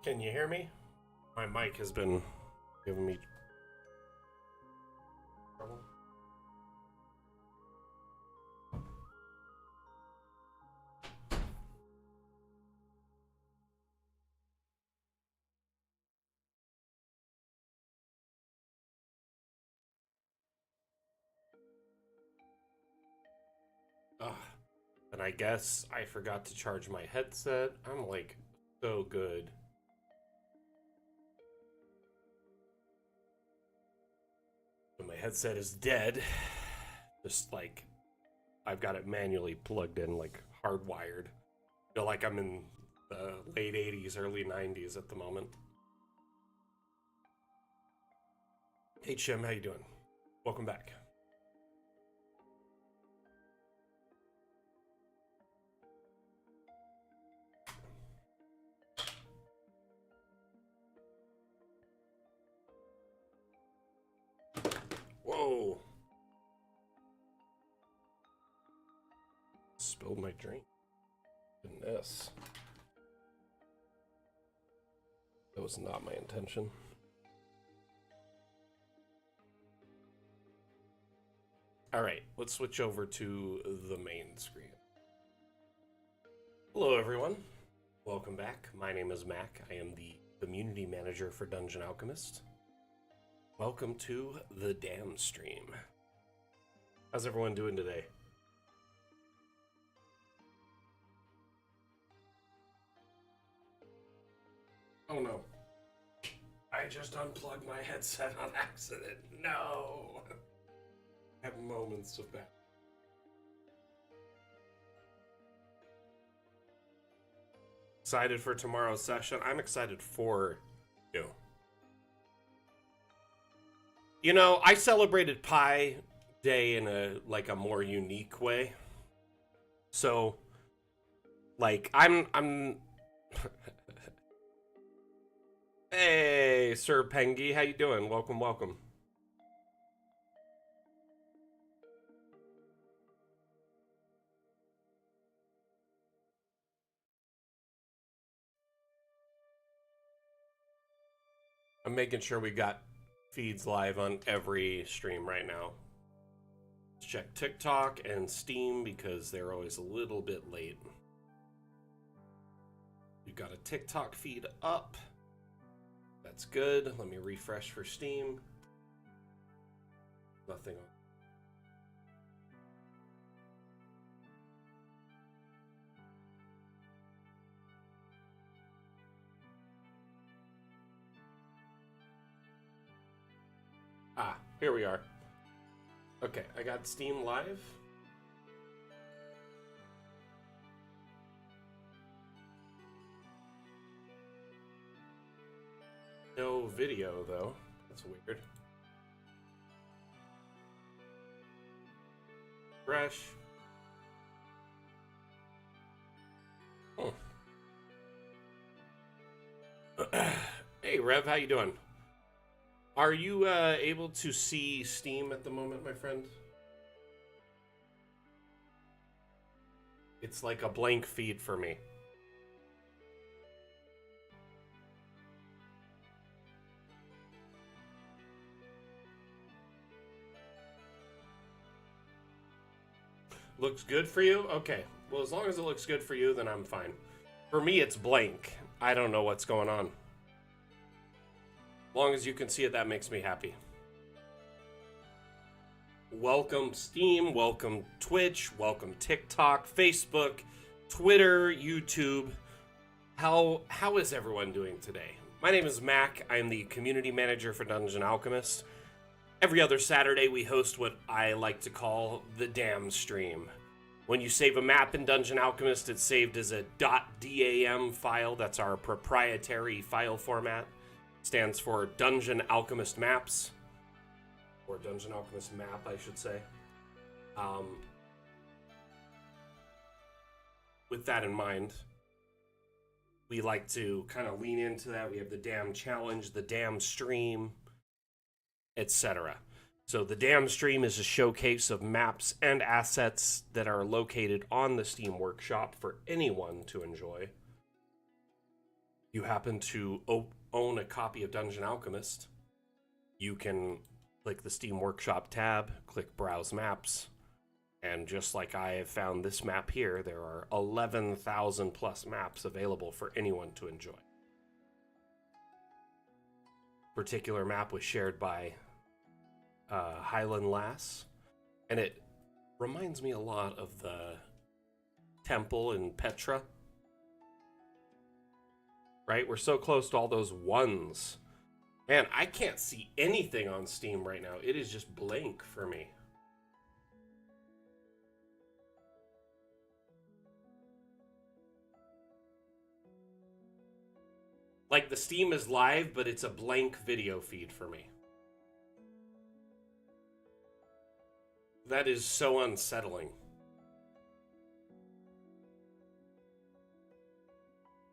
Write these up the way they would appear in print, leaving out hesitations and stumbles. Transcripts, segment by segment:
Can you hear me? My mic has been giving me trouble. Ugh. And I guess I forgot to charge my headset. I'm like so good. But my headset is dead. Just like I've got it manually plugged in, like hardwired. Feel like I'm in the late 80s, early 90s at the moment. Hey Chim, how you doing? Welcome back. Whoa. Spilled my drink. Goodness. That was not my intention. All right, let's switch over to the main screen. Hello, everyone. Welcome back. My name is Mac. I am the community manager for Dungeon Alchemist. Welcome to the Damn Stream. How's everyone doing today? Oh no. I just unplugged my headset on accident. No. I have moments of that. Excited for tomorrow's session. I'm excited for you. You know, I celebrated Pi Day in a more unique way. So, like, I'm Hey, Sir Pengi, how you doing? Welcome, welcome. I'm making sure we got feeds live on every stream right now. Let's check TikTok and Steam because they're always a little bit late. We've got a TikTok feed up. That's good. Let me refresh for Steam. Nothing on. Ah, here we are. Okay, I got Steam live. No video, though. That's weird. Fresh. Oh. Hey, Rev, how you doing? Are you able to see Steam at the moment, my friend? It's like a blank feed for me. Looks good for you? Okay. Well, as long as it looks good for you, then I'm fine. For me, it's blank. I don't know what's going on. As long as you can see it, that makes me happy. Welcome Steam, welcome Twitch, welcome TikTok, Facebook, Twitter, YouTube. How is everyone doing today? My name is Mac. I am the community manager for Dungeon Alchemist. Every other Saturday, we host what I like to call the Damn Stream. When you save a map in Dungeon Alchemist, it's saved as a .dam file. That's our proprietary file format. Stands for Dungeon Alchemist Maps. Or Dungeon Alchemist Map, I should say. With that in mind, we like to kind of lean into that. We have the Damn Challenge, the Damn Stream, etc. So the Damn Stream is a showcase of maps and assets that are located on the Steam Workshop for anyone to enjoy. you happen to own a copy of Dungeon Alchemist, you can click the Steam Workshop tab, click Browse Maps, and just like I have found this map here, there are 11,000 plus maps available for anyone to enjoy. Particular map was shared by Highland Lass, and it reminds me a lot of the temple in Petra. Right? We're so close to all those ones. Man, I can't see anything on Steam right now. It is just blank for me. Like, the Steam is live, but it's a blank video feed for me. That is so unsettling.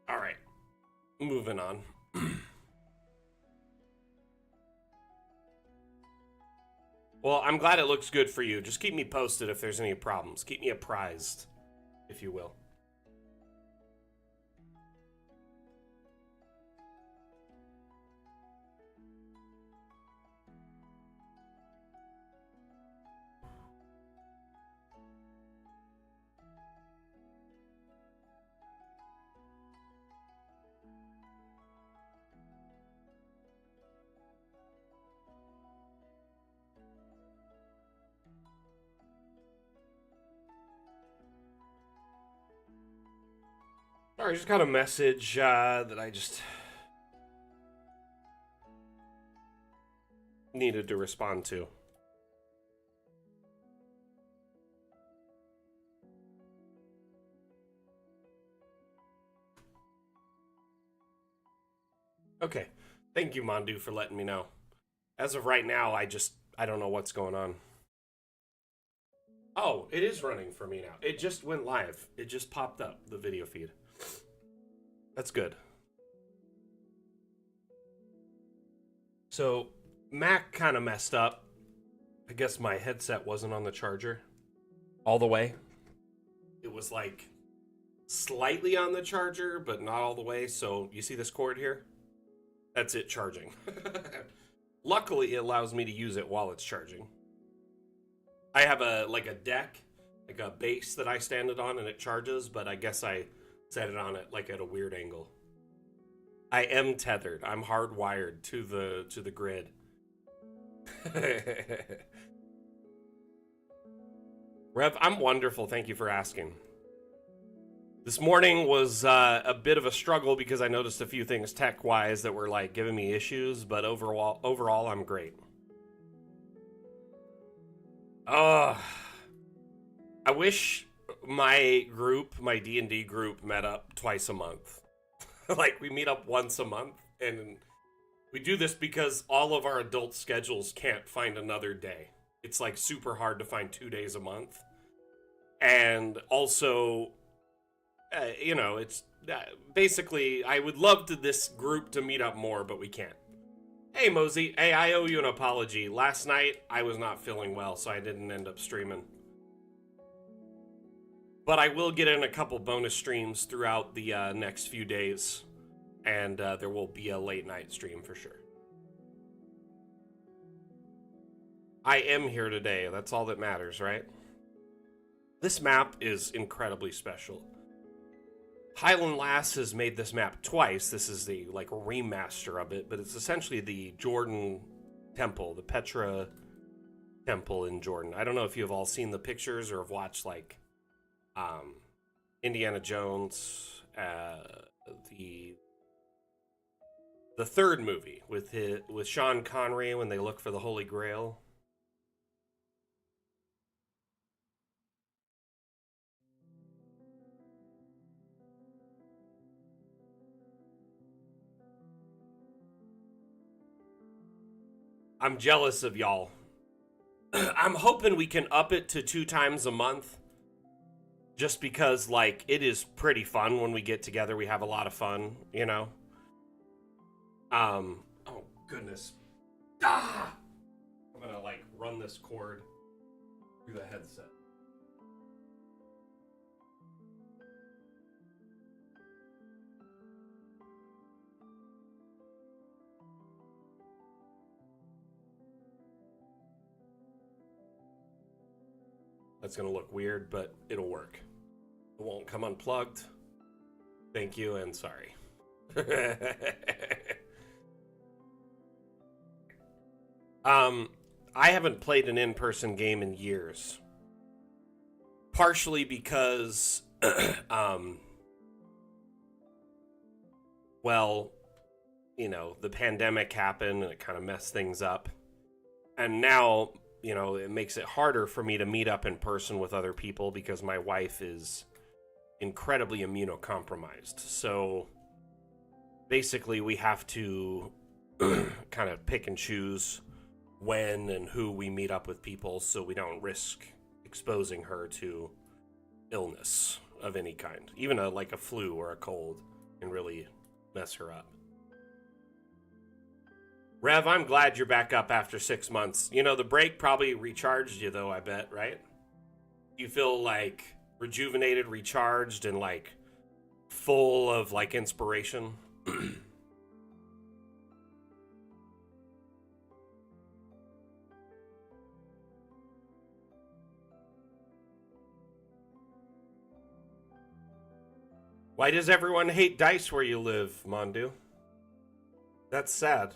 All right. Moving on. Well, I'm glad it looks good for you. Just keep me posted if there's any problems. Keep me apprised, if you will. All right, just got a message that I just needed to respond to. Okay. Thank you, Mondu, for letting me know. As of right now, I don't know what's going on. Oh, it is running for me now. It just went live. It just popped up, the video feed. That's good. So, Mac kind of messed up. I guess my headset wasn't on the charger all the way. It was like slightly on the charger, but not all the way. So, you see this cord here? That's it charging. Luckily, it allows me to use it while it's charging. I have a deck, like a base that I stand it on and it charges, but I guess I set it on it like at a weird angle. I am tethered. I'm hardwired to the grid. Rev, I'm wonderful. Thank you for asking. This morning was a bit of a struggle because I noticed a few things tech-wise that were like giving me issues, but overall I'm great. I wish my group, my D&D group, met up twice a month. Like, we meet up once a month, and we do this because all of our adult schedules can't find another day. It's like super hard to find 2 days a month. And also, it's basically, I would love this group to meet up more, but we can't. Hey, Mosey. Hey, I owe you an apology. Last night, I was not feeling well, so I didn't end up streaming. But I will get in a couple bonus streams throughout the next few days. And there will be a late night stream for sure. I am here today. That's all that matters, right? This map is incredibly special. Highland Lass has made this map twice. This is the remaster of it, but it's essentially the Jordan temple, the Petra temple in Jordan. I don't know if you have all seen the pictures or have watched Indiana Jones, the third movie with Sean Connery when they look for the Holy Grail. I'm jealous of y'all. I'm hoping we can up it to 2 times a month. Just because, it is pretty fun when we get together. We have a lot of fun, you know? Oh, goodness. Ah! I'm gonna, run this cord through the headset. That's going to look weird, but it'll work. It won't come unplugged. Thank you and sorry. I haven't played an in-person game in years. Partially because, well, you know, the pandemic happened and it kind of messed things up. And now, you know, it makes it harder for me to meet up in person with other people because my wife is incredibly immunocompromised. So basically we have to kind of pick and choose when and who we meet up with people so we don't risk exposing her to illness of any kind. Even like a flu or a cold can really mess her up. Rev, I'm glad you're back up after 6 months. You know, the break probably recharged you though, I bet, right? You feel like rejuvenated, recharged, and like full of like inspiration. Why does everyone hate dice where you live, Mondu? That's sad.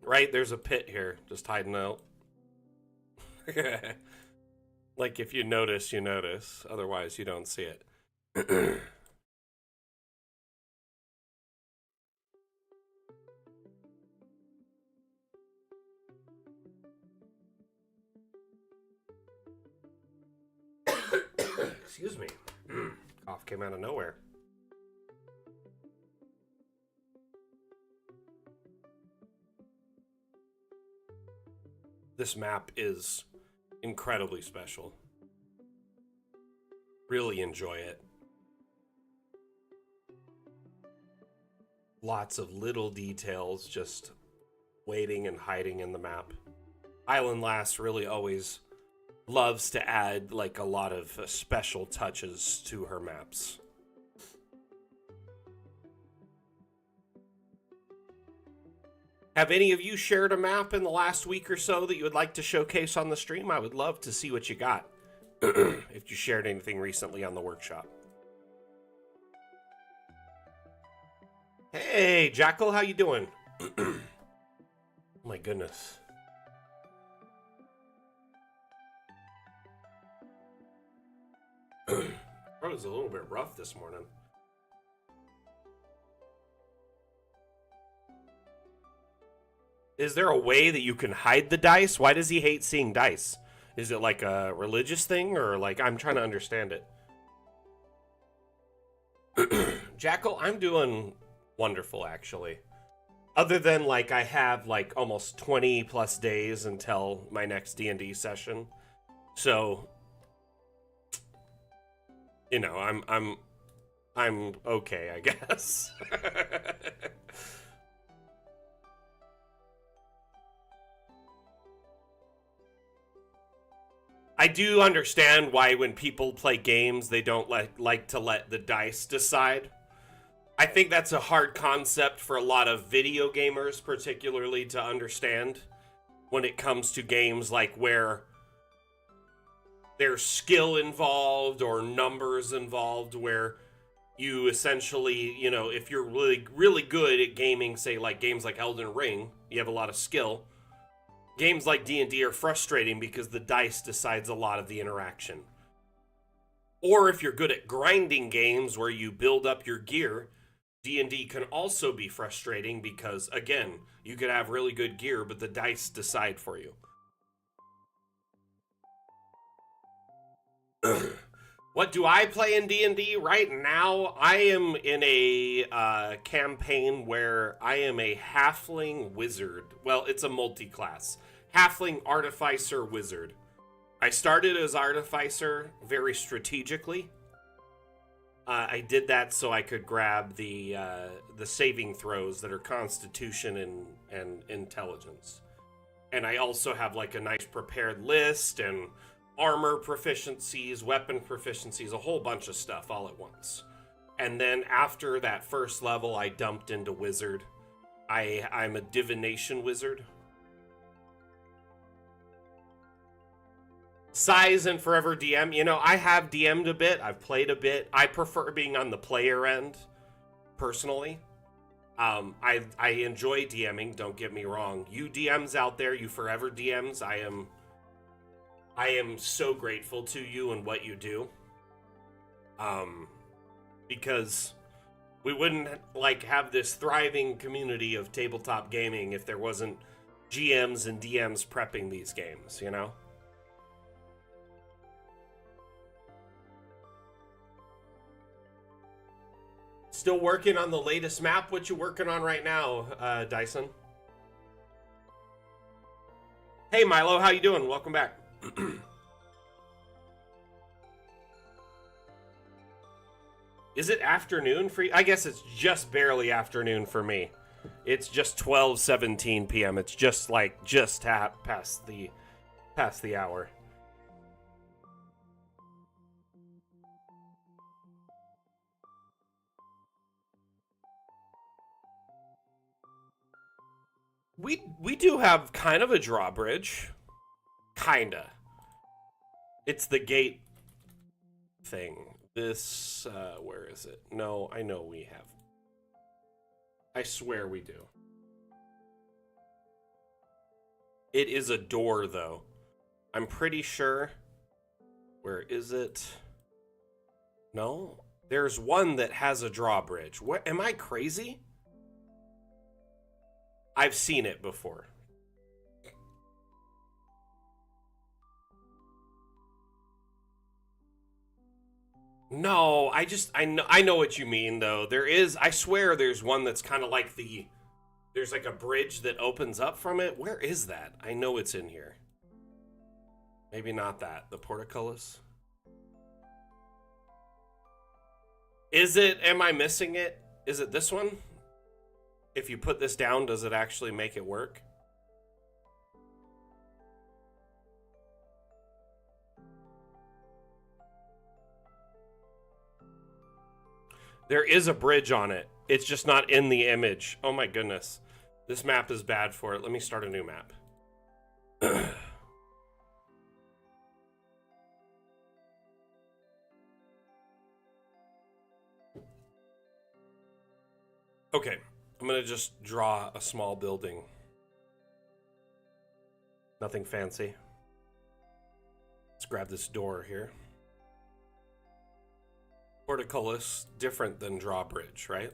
Right, there's a pit here, just hiding out. Like, if you notice, you notice. Otherwise, you don't see it. Excuse me. Cough came out of nowhere. This map is incredibly special. Really enjoy it. Lots of little details just waiting and hiding in the map. Island Lass really always loves to add like a lot of special touches to her maps. Have any of you shared a map in the last week or so that you would like to showcase on the stream? I would love to see what you got. If you shared anything recently on the workshop. Hey, Jackal, how you doing? Oh my goodness. Throat is a little bit rough this morning. Is there a way that you can hide the dice? Why does he hate seeing dice? Is it like a religious thing, or like, I'm trying to understand it. Jackal, I'm doing wonderful, actually. Other than like I have like almost 20 plus days until my next D&D session. So, you know, I'm okay, I guess. I do understand why when people play games, they don't like to let the dice decide. I think that's a hard concept for a lot of video gamers, particularly to understand when it comes to games like where there's skill involved or numbers involved, where you essentially, you know, if you're really, really good at gaming, say like games like Elden Ring, you have a lot of skill. Games like D&D are frustrating because the dice decides a lot of the interaction. Or if you're good at grinding games where you build up your gear, D&D can also be frustrating because, again, you could have really good gear, but the dice decide for you. What do I play in D&D? Right now, I am in a campaign where I am a halfling wizard. Well, it's a multi-class. Halfling artificer wizard. I started as artificer very strategically. I did that so I could grab the saving throws that are Constitution and Intelligence. And I also have like a nice prepared list and armor proficiencies, weapon proficiencies, a whole bunch of stuff all at once. And then after that first level, I dumped into wizard. I'm a divination wizard. Size and Forever DM. You know, I have DM'd a bit. I've played a bit. I prefer being on the player end, personally. I enjoy DMing. Don't get me wrong. You DMs out there, you Forever DMs, I am so grateful to you and what you do. Because we wouldn't like have this thriving community of tabletop gaming if there wasn't GMs and DMs prepping these games, you know? Still working on the latest map. What you working on right now, Dyson? Hey, Milo, how you doing? Welcome back. Is it afternoon for you? I guess it's just barely afternoon for me. It's just 12:17 p.m. It's just like past the hour. We do have kind of a drawbridge. Kinda. It's the gate thing. This, where is it? No, I know we have. I swear we do. It is a door, though. I'm pretty sure. Where is it? No? There's one that has a drawbridge. What? Am I crazy? I've seen it before. No, I know what you mean though. There is, I swear there's one that's kind of like there's like a bridge that opens up from it. Where is that? I know it's in here. Maybe not that. The portcullis. Is it, am I missing it? Is it this one? If you put this down, does it actually make it work? There is a bridge on it. It's just not in the image. Oh my goodness. This map is bad for it. Let me start a new map. Okay, I'm gonna just draw a small building. Nothing fancy. Let's grab this door here. Portcullis, different than drawbridge, right?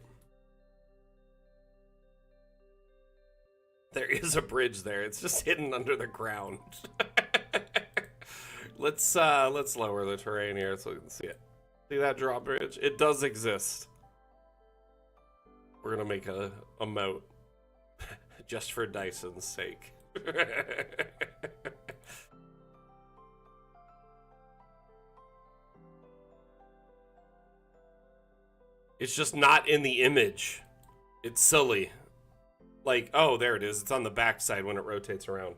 There is a bridge there. It's just hidden under the ground. Let's lower the terrain here so we can see it. See that drawbridge? It does exist. We're gonna make a moat just for Dyson's sake. It's just not in the image. It's silly. Like, oh, there it is. It's on the back side when it rotates around.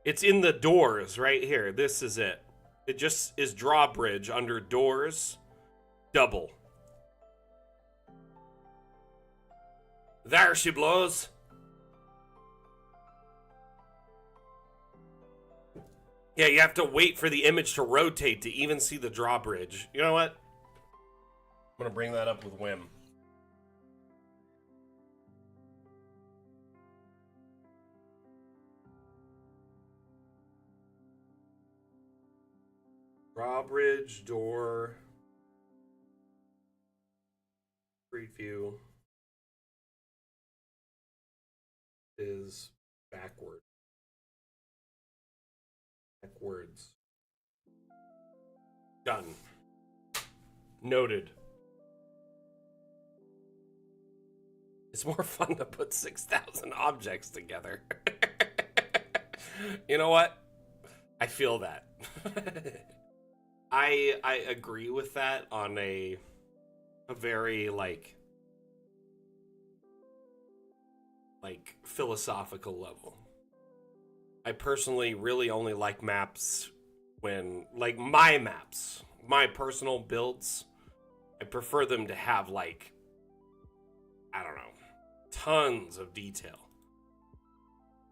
It's in the doors right here. This is it. It just is drawbridge under doors. Double. There she blows. Yeah, you have to wait for the image to rotate to even see the drawbridge. You know what? I'm gonna bring that up with Wim. Drawbridge, door, preview is backward. Backwards. Done. Noted. It's more fun to put 6,000 objects together. You know what? I feel that. I agree with that on a very like philosophical level. I personally really only like maps when, like, my maps, my personal builds, I prefer them to have, like, I don't know, tons of detail.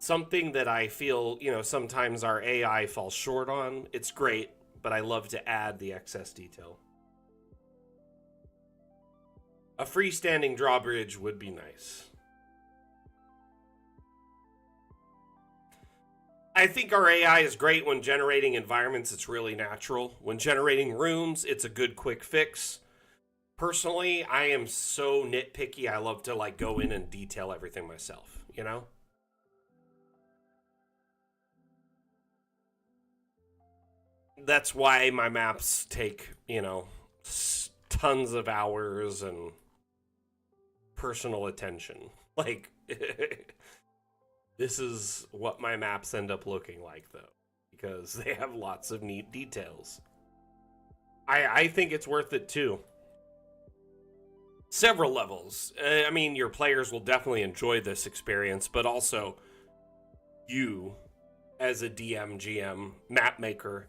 something that I feel, sometimes our AI falls short on. It's great, but I love to add the excess detail. A freestanding drawbridge would be nice. I think our AI is great when generating environments. It's really natural. When generating rooms, it's a good quick fix. Personally, I am so nitpicky. I love to like go in and detail everything myself, That's why my maps take, tons of hours and personal attention. Like this is what my maps end up looking like, though, because they have lots of neat details. I think it's worth it, too. Several levels. I mean, your players will definitely enjoy this experience, but also you, as a DM, GM, map maker,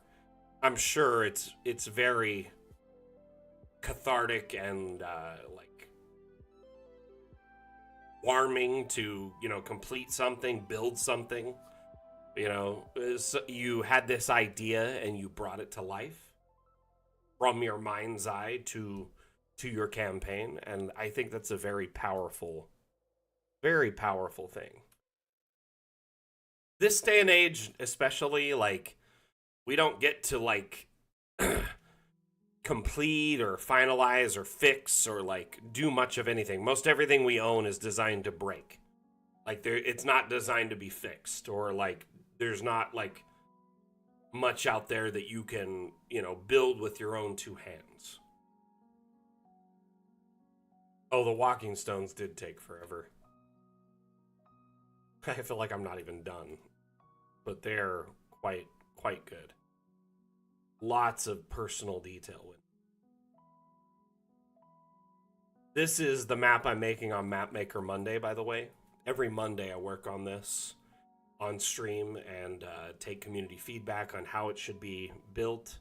I'm sure it's very cathartic and like warming to complete something, build something. You had this idea and you brought it to life from your mind's eye to your campaign, and I think that's a very powerful thing. This day and age, especially, like, we don't get to like complete or finalize or fix or like do much of anything. Most everything we own is designed to break. Like it's not designed to be fixed, or like there's not like much out there that you can, build with your own two hands. Oh, the walking stones did take forever. I feel like I'm not even done, but they're quite good. Lots of personal detail with. This is the map I'm making on Mapmaker Monday, by the way. Every Monday I work on this on stream and take community feedback on how it should be built.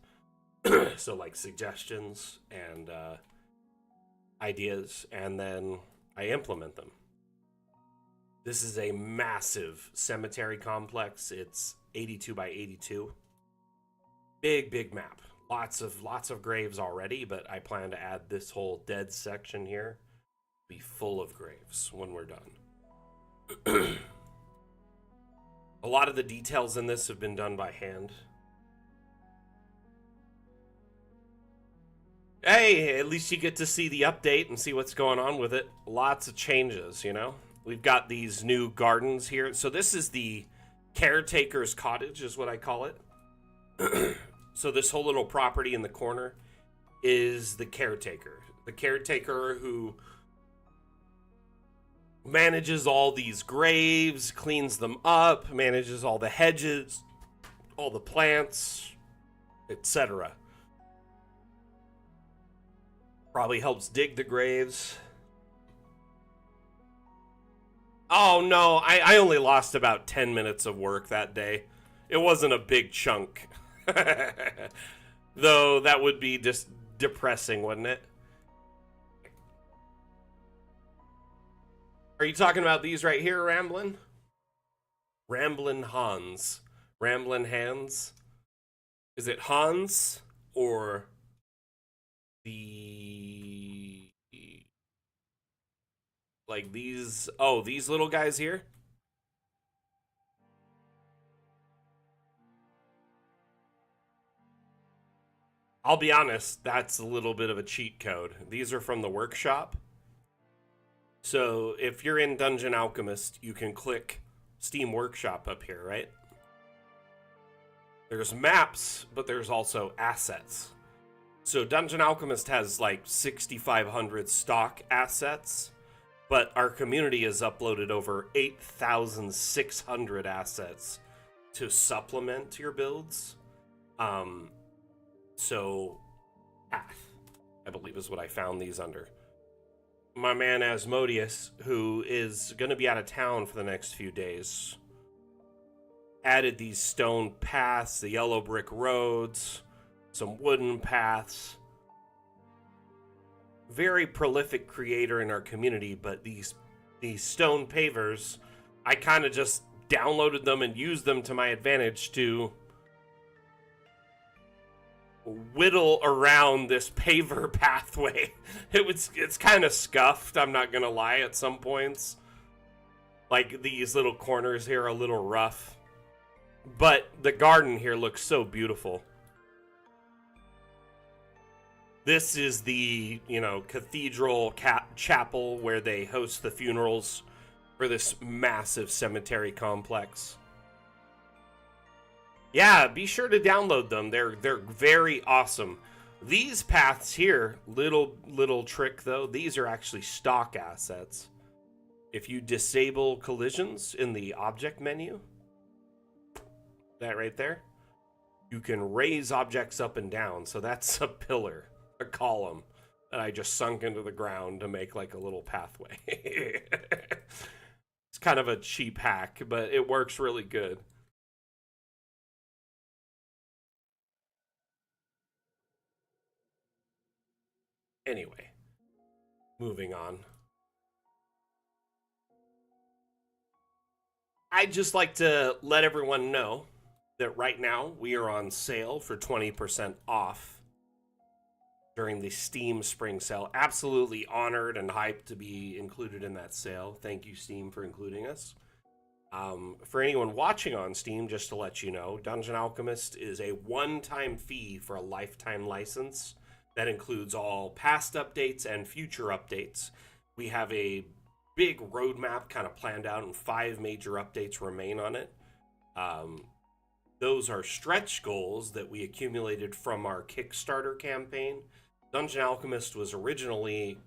So like suggestions and ideas, and then I implement them. This is a massive cemetery complex. It's 82 by 82. Big map. Lots of graves already, but I plan to add this whole dead section here. Be full of graves when we're done. A lot of the details in this have been done by hand. Hey, at least you get to see the update and see what's going on with it. Lots of changes, We've got these new gardens here. So this is the caretaker's cottage, is what I call it. So this whole little property in the corner is the caretaker. The caretaker who manages all these graves, cleans them up, manages all the hedges, all the plants, etc. Probably helps dig the graves. Oh no, I only lost about 10 minutes of work that day. It wasn't a big chunk. Though that would be just depressing, wouldn't it? Are you talking about these right here, Ramblin'? Ramblin' Hans. Ramblin' Hands? Is it Hans or the like these? Oh, these little guys here? I'll be honest, that's a little bit of a cheat code. These are from the workshop. So if you're in Dungeon Alchemist, you can click Steam Workshop up here, right? There's maps, but there's also assets. So Dungeon Alchemist has like 6,500 stock assets, but our community has uploaded over 8,600 assets to supplement your builds. So Path, I believe, is what I found these under. My man Asmodeus, who is going to be out of town for the next few days, added these stone paths, the yellow brick roads, some wooden paths. Very prolific creator in our community, but these stone pavers, I kind of just downloaded them and used them to my advantage to whittle around this paver pathway. It's kind of scuffed, I'm not gonna lie, at some points. Like, these little corners here are a little rough. But the garden here looks so beautiful. This is the, cathedral chapel where they host the funerals for this massive cemetery complex. Yeah, be sure to download them. They're very awesome. These paths here, little trick though, these are actually stock assets. If you disable collisions in the object menu, that right there, you can raise objects up and down. So that's a pillar, a column that I just sunk into the ground to make like a little pathway. It's kind of a cheap hack, but it works really good. Anyway, moving on. I'd just like to let everyone know that right now we are on sale for 20% off during the Steam Spring Sale. Absolutely honored and hyped to be included in that sale. Thank you, Steam, for including us. For anyone watching on Steam, just to let you know, Dungeon Alchemist is a one-time fee for a lifetime license that includes all past updates and future updates. We have a big roadmap kind of planned out, and 5 major updates remain on it. Those are stretch goals that we accumulated from our Kickstarter campaign. Dungeon Alchemist was originally,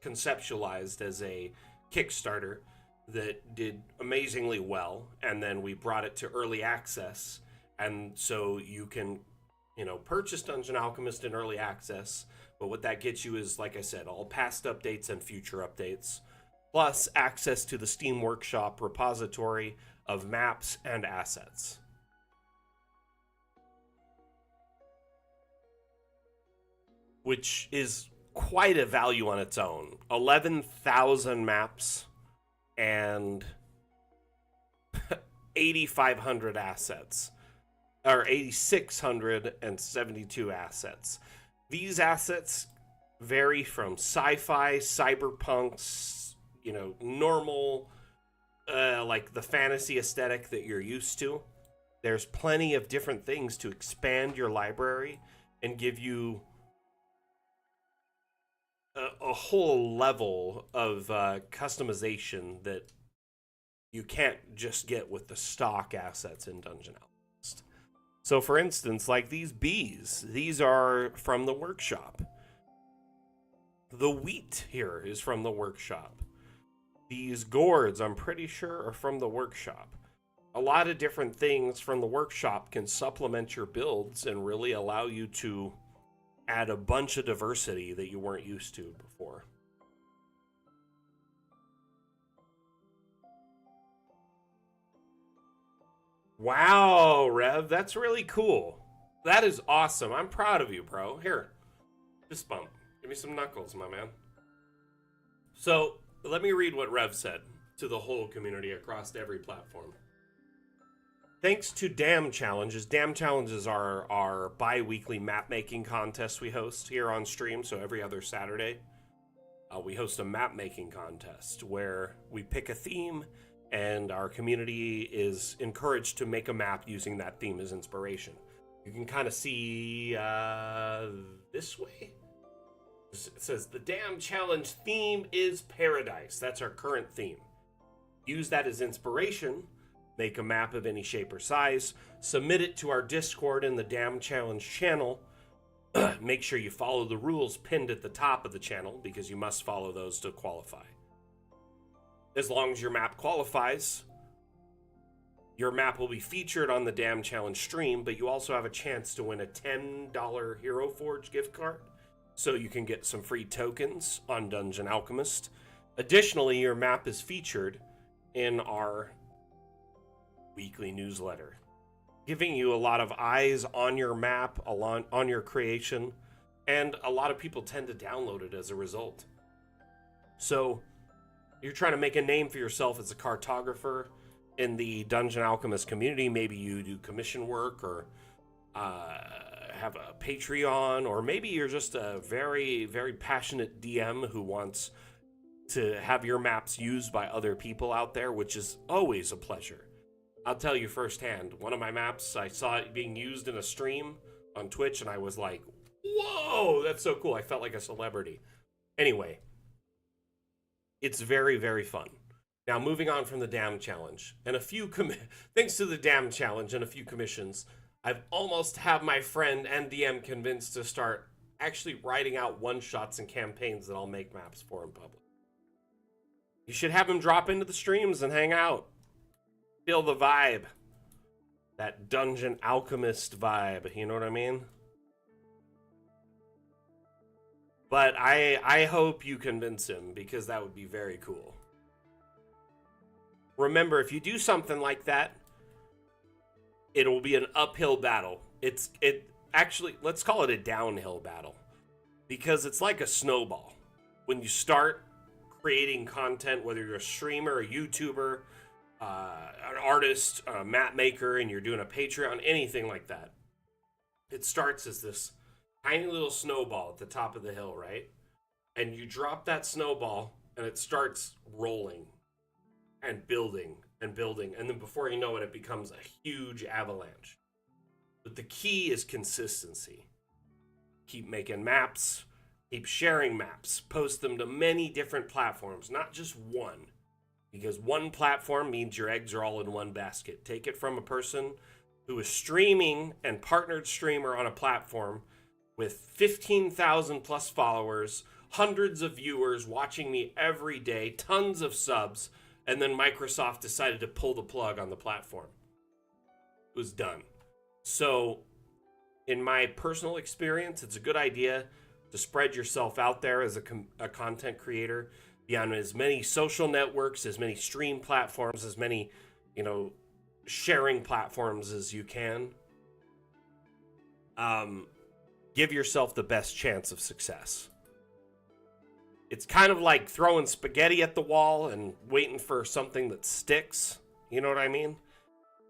conceptualized as a Kickstarter that did amazingly well, and then we brought it to early access, and so you can, purchase Dungeon Alchemist in early access. But what that gets you is, like I said, all past updates and future updates, plus access to the Steam Workshop repository of maps and assets. Which is quite a value on its own. 11,000 maps and 8,500 assets. Or 8,672 assets. These assets vary from sci-fi, cyberpunk, normal, like the fantasy aesthetic that you're used to. There's plenty of different things to expand your library and give you a whole level of customization that you can't just get with the stock assets in Dungeon Alchemist. So, for instance, like these bees, these are from the workshop. The wheat here is from the workshop. These gourds, I'm pretty sure, are from the workshop. A lot of different things from the workshop can supplement your builds and really allow you to add a bunch of diversity that you weren't used to before. Wow, Rev, that's really cool. That is awesome. I'm proud of you, bro. Here, fist bump. Give me some knuckles, my man. So, let me read what Rev said to the whole community across every platform. Thanks to Dam Challenges. Dam Challenges are our bi-weekly map-making contest we host here on stream, so every other Saturday. We host a map-making contest where we pick a theme, and our community is encouraged to make a map using that theme as inspiration. You can kind of see this way. It says, the Dam Challenge theme is paradise. That's our current theme. Use that as inspiration, make a map of any shape or size, submit it to our Discord in the Dam Challenge channel. Make sure you follow the rules pinned at the top of the channel, because you must follow those to qualify. As long as your map qualifies, your map will be featured on the Dam Challenge stream, but you also have a chance to win a $10 Hero Forge gift card, so you can get some free tokens on Dungeon Alchemist. Additionally, your map is featured in our weekly newsletter, giving you a lot of eyes on your map, on your creation, and a lot of people tend to download it as a result. So, you're trying to make a name for yourself as a cartographer in the Dungeon Alchemist community. Maybe you do commission work or have a Patreon, or maybe you're just a very, very passionate DM who wants to have your maps used by other people out there, which is always a pleasure. I'll tell you firsthand, one of my maps, I saw it being used in a stream on Twitch, and I was like, whoa, that's so cool. I felt like a celebrity. Anyway, it's very, very fun. Now, moving on from the Dam Challenge, and thanks to the Dam Challenge and a few commissions, I've almost had my friend and DM convinced to start actually writing out one-shots and campaigns that I'll make maps for in public. You should have him drop into the streams and hang out. Feel the vibe. That Dungeon Alchemist vibe, you know what I mean? But I hope you convince him, because that would be very cool. Remember, if you do something like that, it'll be an uphill battle. Actually, let's call it a downhill battle, because it's like a snowball. When you start creating content, whether you're a streamer, a YouTuber, an artist, a map maker, and you're doing a Patreon, anything like that, it starts as this tiny little snowball at the top of the hill, right? And you drop that snowball, and it starts rolling and building and building, and then before you know it, it becomes a huge avalanche. But the key is consistency. Keep making maps, keep sharing maps, post them to many different platforms, not just one, because one platform means your eggs are all in one basket. Take it from a person who is streaming and partnered streamer on a platform with 15,000 plus followers, hundreds of viewers watching me every day, tons of subs, and then Microsoft decided to pull the plug on the platform. It was done. So, in my personal experience, it's a good idea to spread yourself out there as a content creator, be on as many social networks, as many stream platforms, as many, sharing platforms as you can. Give yourself the best chance of success. It's kind of like throwing spaghetti at the wall and waiting for something that sticks. You know what I mean?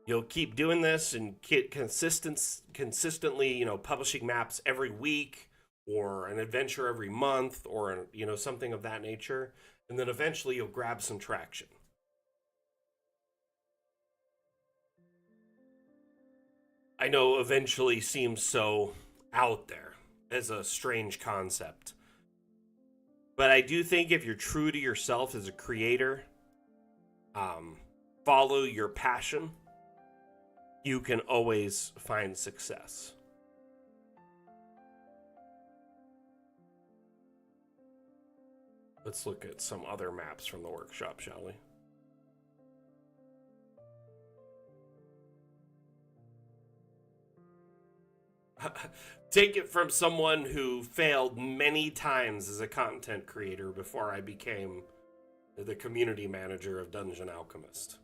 You'll keep doing this and get consistently, publishing maps every week, or an adventure every month, or, something of that nature. And then eventually you'll grab some traction. I know eventually seems so out there as a strange concept. But I do think if you're true to yourself as a creator, follow your passion, you can always find success. Let's look at some other maps from the workshop, shall we? Take it from someone who failed many times as a content creator before I became the community manager of Dungeon Alchemist,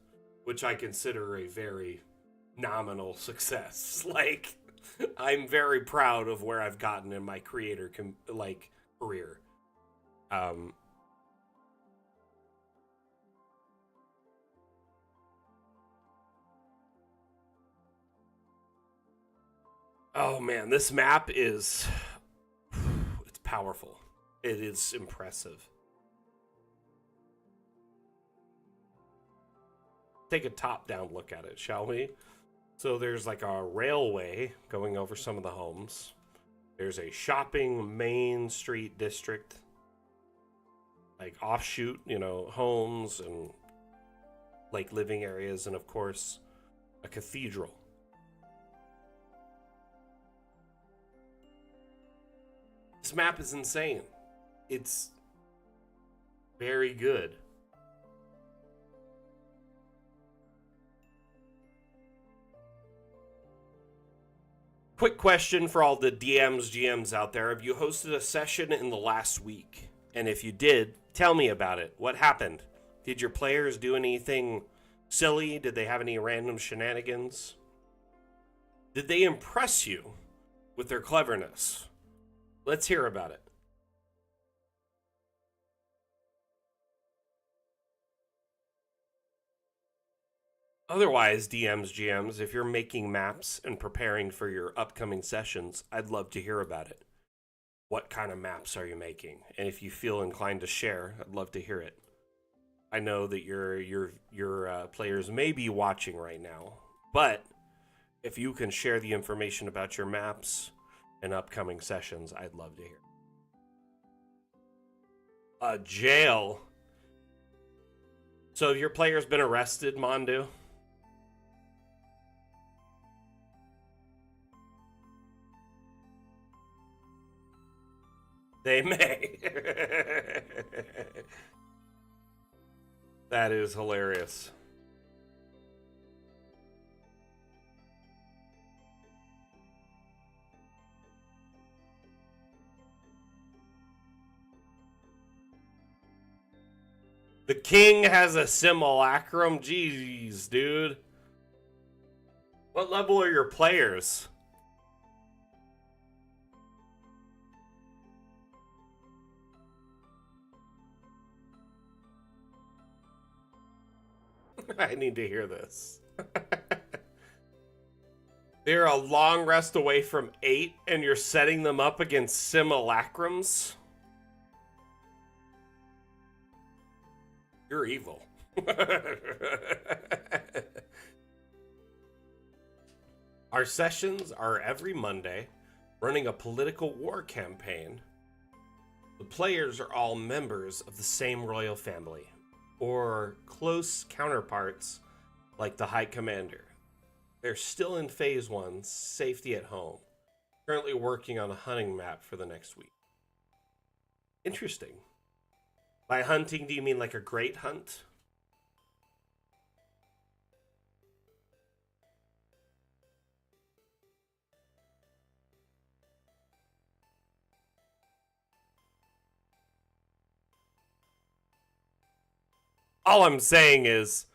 which I consider a very nominal success. Like, I'm very proud of where I've gotten in my creator career. Oh man, this map it's powerful. It is impressive. Take a top-down look at it, shall we? So there's like a railway going over some of the homes. There's a shopping main street district, like offshoot, homes and like living areas, and of course, a cathedral. This map is insane. It's very good. Quick question for all the DMs, GMs out there. Have you hosted a session in the last week? And if you did, tell me about it. What happened? Did your players do anything silly? Did they have any random shenanigans? Did they impress you with their cleverness? Let's hear about it. Otherwise, DMs, GMs, if you're making maps and preparing for your upcoming sessions, I'd love to hear about it. What kind of maps are you making? And if you feel inclined to share, I'd love to hear it. I know that your players may be watching right now, but if you can share the information about your maps and upcoming sessions, I'd love to hear. A jail. So your player's been arrested, Mondu? They may. That is hilarious. The king has a simulacrum? Jeez, dude. What level are your players? I need to hear this. They're a long rest away from 8, and you're setting them up against simulacrums? You're evil. Our sessions are every Monday, running a political war campaign. The players are all members of the same royal family, or close counterparts like the High Commander. They're still in Phase 1, safety at home. Currently working on a hunting map for the next week. Interesting. By hunting, do you mean like a great hunt? All I'm saying is,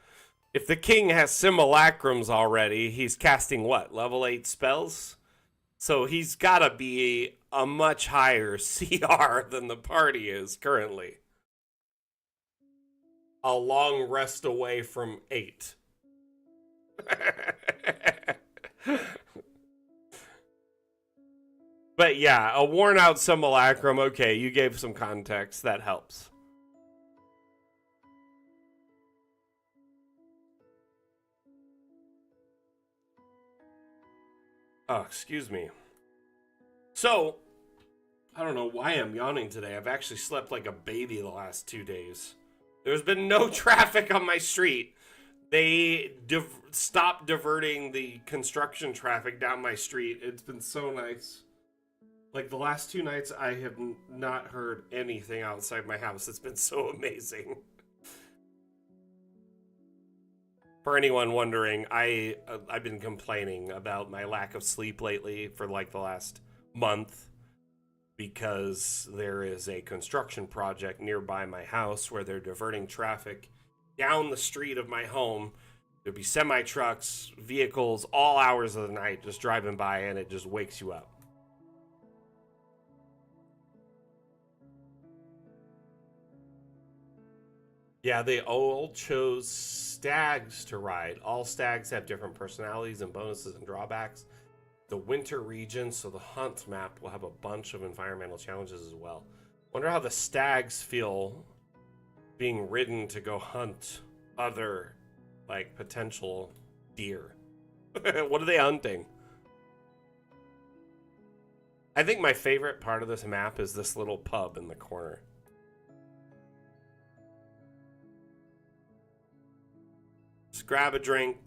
if the king has simulacrums already, he's casting what? Level 8 spells? So he's gotta be a much higher CR than the party is currently. A long rest away from 8. But yeah, a worn out simulacrum. Okay, you gave some context. That helps. Oh, excuse me. So, I don't know why I'm yawning today. I've actually slept like a baby the last 2 days. There's been no traffic on my street. They stopped diverting the construction traffic down my street. It's been so nice. Like the last 2 nights, I have not heard anything outside my house. It's been so amazing. For anyone wondering, I've been complaining about my lack of sleep lately for like the last month because there is a construction project nearby my house where they're diverting traffic down the street of my home. There'd be semi trucks, vehicles, all hours of the night just driving by, and it just wakes you up. Yeah, they all chose stags to ride. All stags have different personalities and bonuses and drawbacks. The winter region, so the hunt map will have a bunch of environmental challenges as well. Wonder how the stags feel being ridden to go hunt other like potential deer. What are they hunting? I think my favorite part of this map is this little pub in the corner. Just grab a drink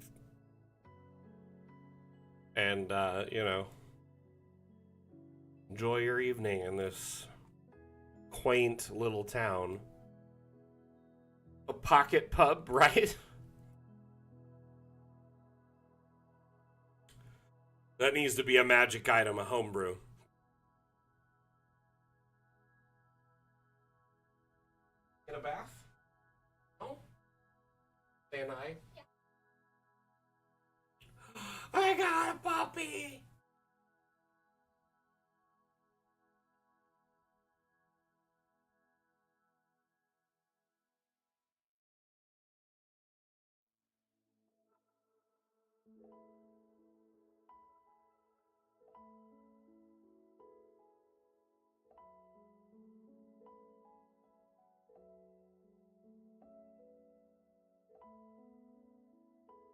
and enjoy your evening in this quaint little town. A pocket pub, right? That needs to be a magic item, a homebrew. In a bath? Oh, say an I. I got a puppy.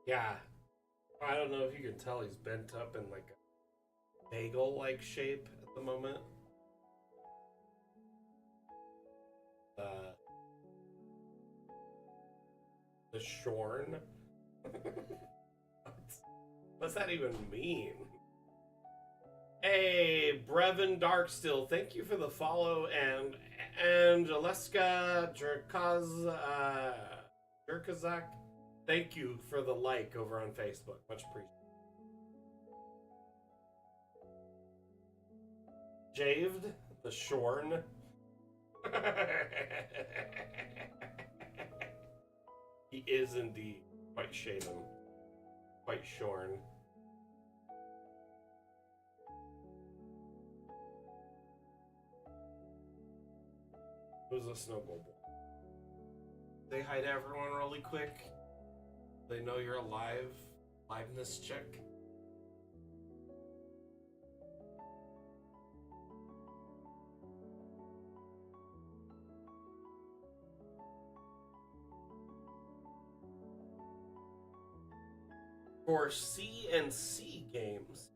Yeah, I don't know if you can tell he's bent up in like a bagel-like shape at the moment. Uh, the Shorn. What's that even mean? Hey, Brevin Darkstill, thank you for the follow, and Aleska Jerkazak, thank you for the like over on Facebook. Much appreciated. Javed, the Shorn. He is indeed quite shaven, quite shorn. Who's a snowball boy? Say hi to everyone really quick. They know you're alive. Liveness check. For C&C games.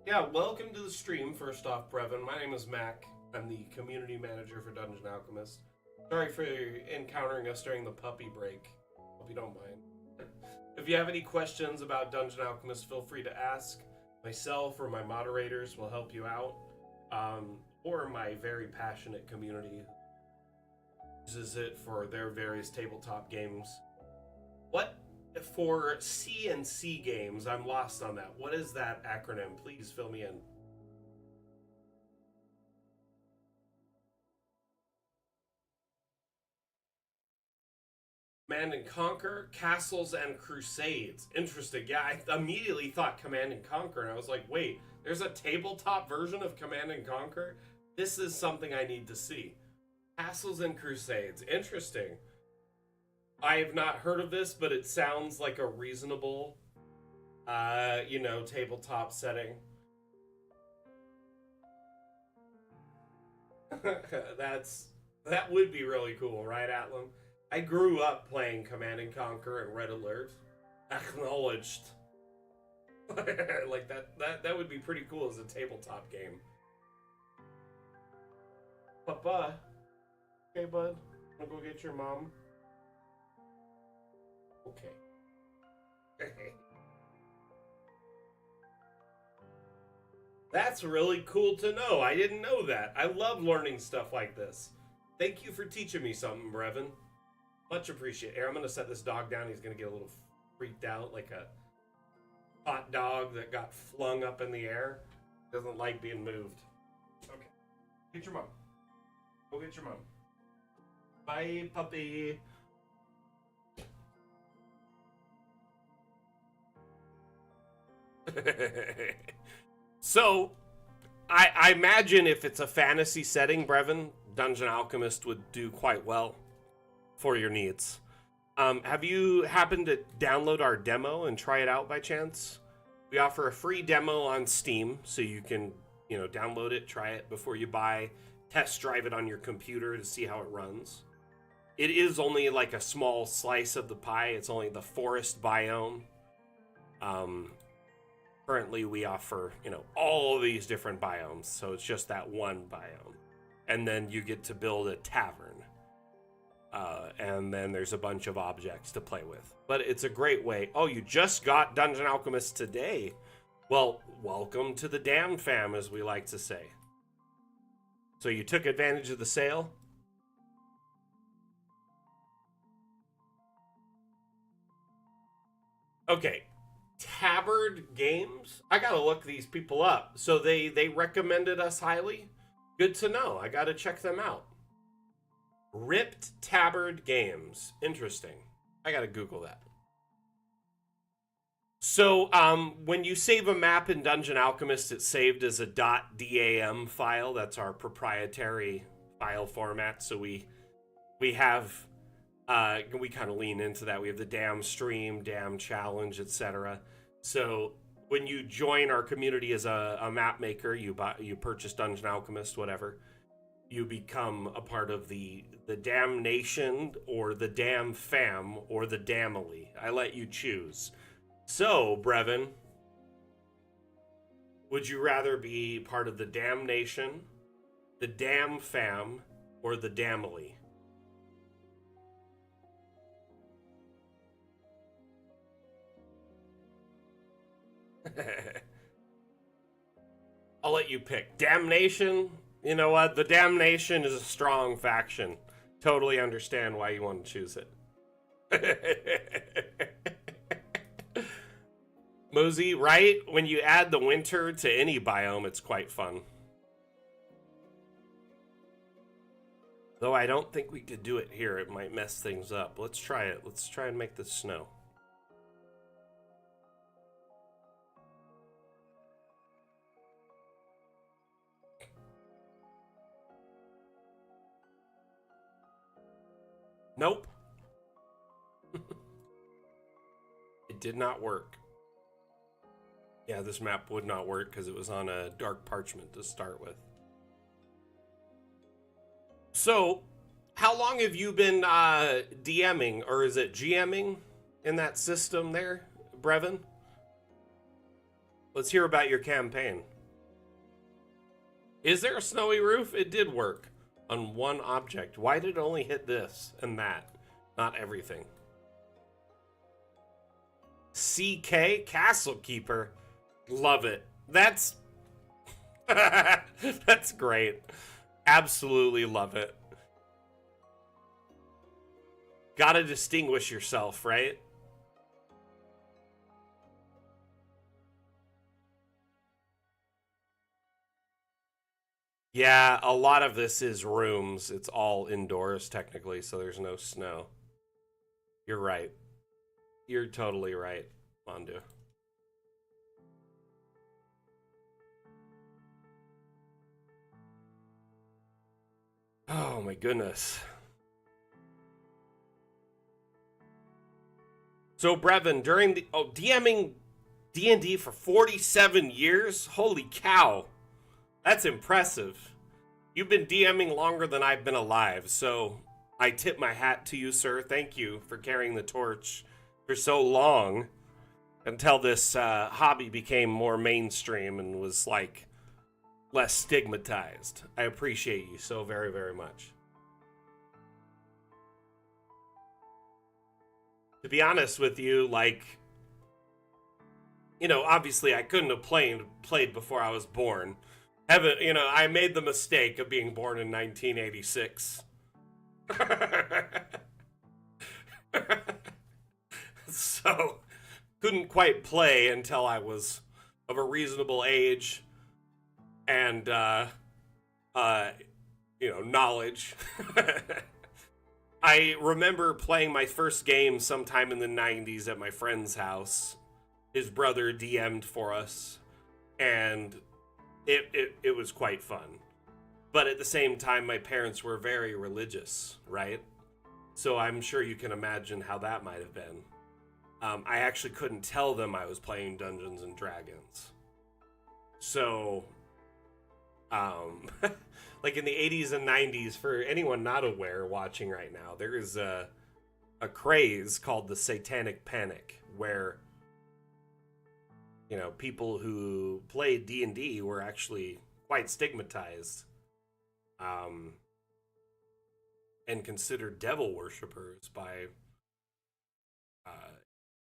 Yeah, welcome to the stream, first off, Brevin. My name is Mac. I'm the community manager for Dungeon Alchemist. Sorry for encountering us during the puppy break. Hope you don't mind. If you have any questions about Dungeon Alchemist, feel free to ask. Myself or my moderators will help you out. Or my very passionate community uses it for their various tabletop games. What for C&C games? I'm lost on that. What is that acronym? Please fill me in. Command and Conquer, Castles and Crusades. Interesting. Yeah, I immediately thought Command and Conquer, and I was like, wait, there's a tabletop version of Command and Conquer? This is something I need to see. Castles and Crusades. Interesting. I have not heard of this, but it sounds like a reasonable, tabletop setting. That would be really cool, right, Atlam? I grew up playing Command and Conquer and Red Alert. Acknowledged. Like that would be pretty cool as a tabletop game. Papa. Okay, bud. Wanna go get your mom? Okay. That's really cool to know. I didn't know that. I love learning stuff like this. Thank you for teaching me something, Brevin. Much appreciated. Here, I'm gonna set this dog down. He's gonna get a little freaked out, like a hot dog that got flung up in the air. Doesn't like being moved. Okay. Get your mom. Go get your mom. Bye, puppy. So, I imagine if it's a fantasy setting, Brevin, Dungeon Alchemist would do quite well for your needs. Have you happened to download our demo and try it out by chance? We offer a free demo on Steam, so you can, download it, try it before you buy, test drive it on your computer to see how it runs. It is only like a small slice of the pie. It's only the forest biome. Currently, we offer, all of these different biomes, so it's just that one biome. And then you get to build a tavern. And then there's a bunch of objects to play with. But it's a great way. Oh, you just got Dungeon Alchemist today. Well, welcome to the damn fam, as we like to say. So you took advantage of the sale? Okay. Tabard Games? I gotta look these people up. So they recommended us highly? Good to know. I gotta check them out. Ripped Tabard Games. Interesting. I gotta Google that. So, when you save a map in Dungeon Alchemist, it's saved as a .dam file. That's our proprietary file format. So we have, we kind of lean into that. We have the Dam stream, Dam challenge, etc. So when you join our community as a map maker, you purchase Dungeon Alchemist, whatever, you become a part of the Dam Nation or the Dam Fam or the Damily. I let you choose. So, Brevin, would you rather be part of the Dam Nation, the Dam Fam, or the Damily? I'll let you pick. Damnation? You know what? The Damnation is a strong faction. Totally understand why you want to choose it. Mosey, right? When you add the winter to any biome, it's quite fun. Though I don't think we could do it here. It might mess things up. Let's try it. Let's try and make this snow. Nope. It did not work. Yeah, this map would not work because it was on a dark parchment to start with. So, how long have you been DMing, or is it GMing in that system there, Brevin? Let's hear about your campaign. Is there a snowy roof? It did work on one object. Why did it only hit this and that? Not everything. CK Castle Keeper. Love it. That's that's great. Absolutely love it. Gotta distinguish yourself, right? Yeah, a lot of this is rooms. It's all indoors technically, so there's no snow. You're right. You're totally right, Mondu. Oh my goodness. So Brevin, during the DMing D&D for 47 years? Holy cow. That's impressive. You've been DMing longer than I've been alive, so I tip my hat to you, sir. Thank you for carrying the torch for so long until this hobby became more mainstream and was like less stigmatized. I appreciate you so very, very much. To be honest with you, like, you know, obviously I couldn't have played before I was born. Heaven, you know, I made the mistake of being born in 1986. So, couldn't quite play until I was of a reasonable age and, uh, you know, knowledge. I remember playing my first game sometime in the 90s at my friend's house. His brother DM'd for us, and it was quite fun. But at the same time, my parents were very religious, right? So I'm sure you can imagine how that might have been. I actually couldn't tell them I was playing Dungeons and Dragons. So, like in the 80s and 90s, for anyone not aware watching right now, there is a craze called the Satanic Panic, where, you know, people who played D&D were actually quite stigmatized, um, and considered devil worshippers by uh,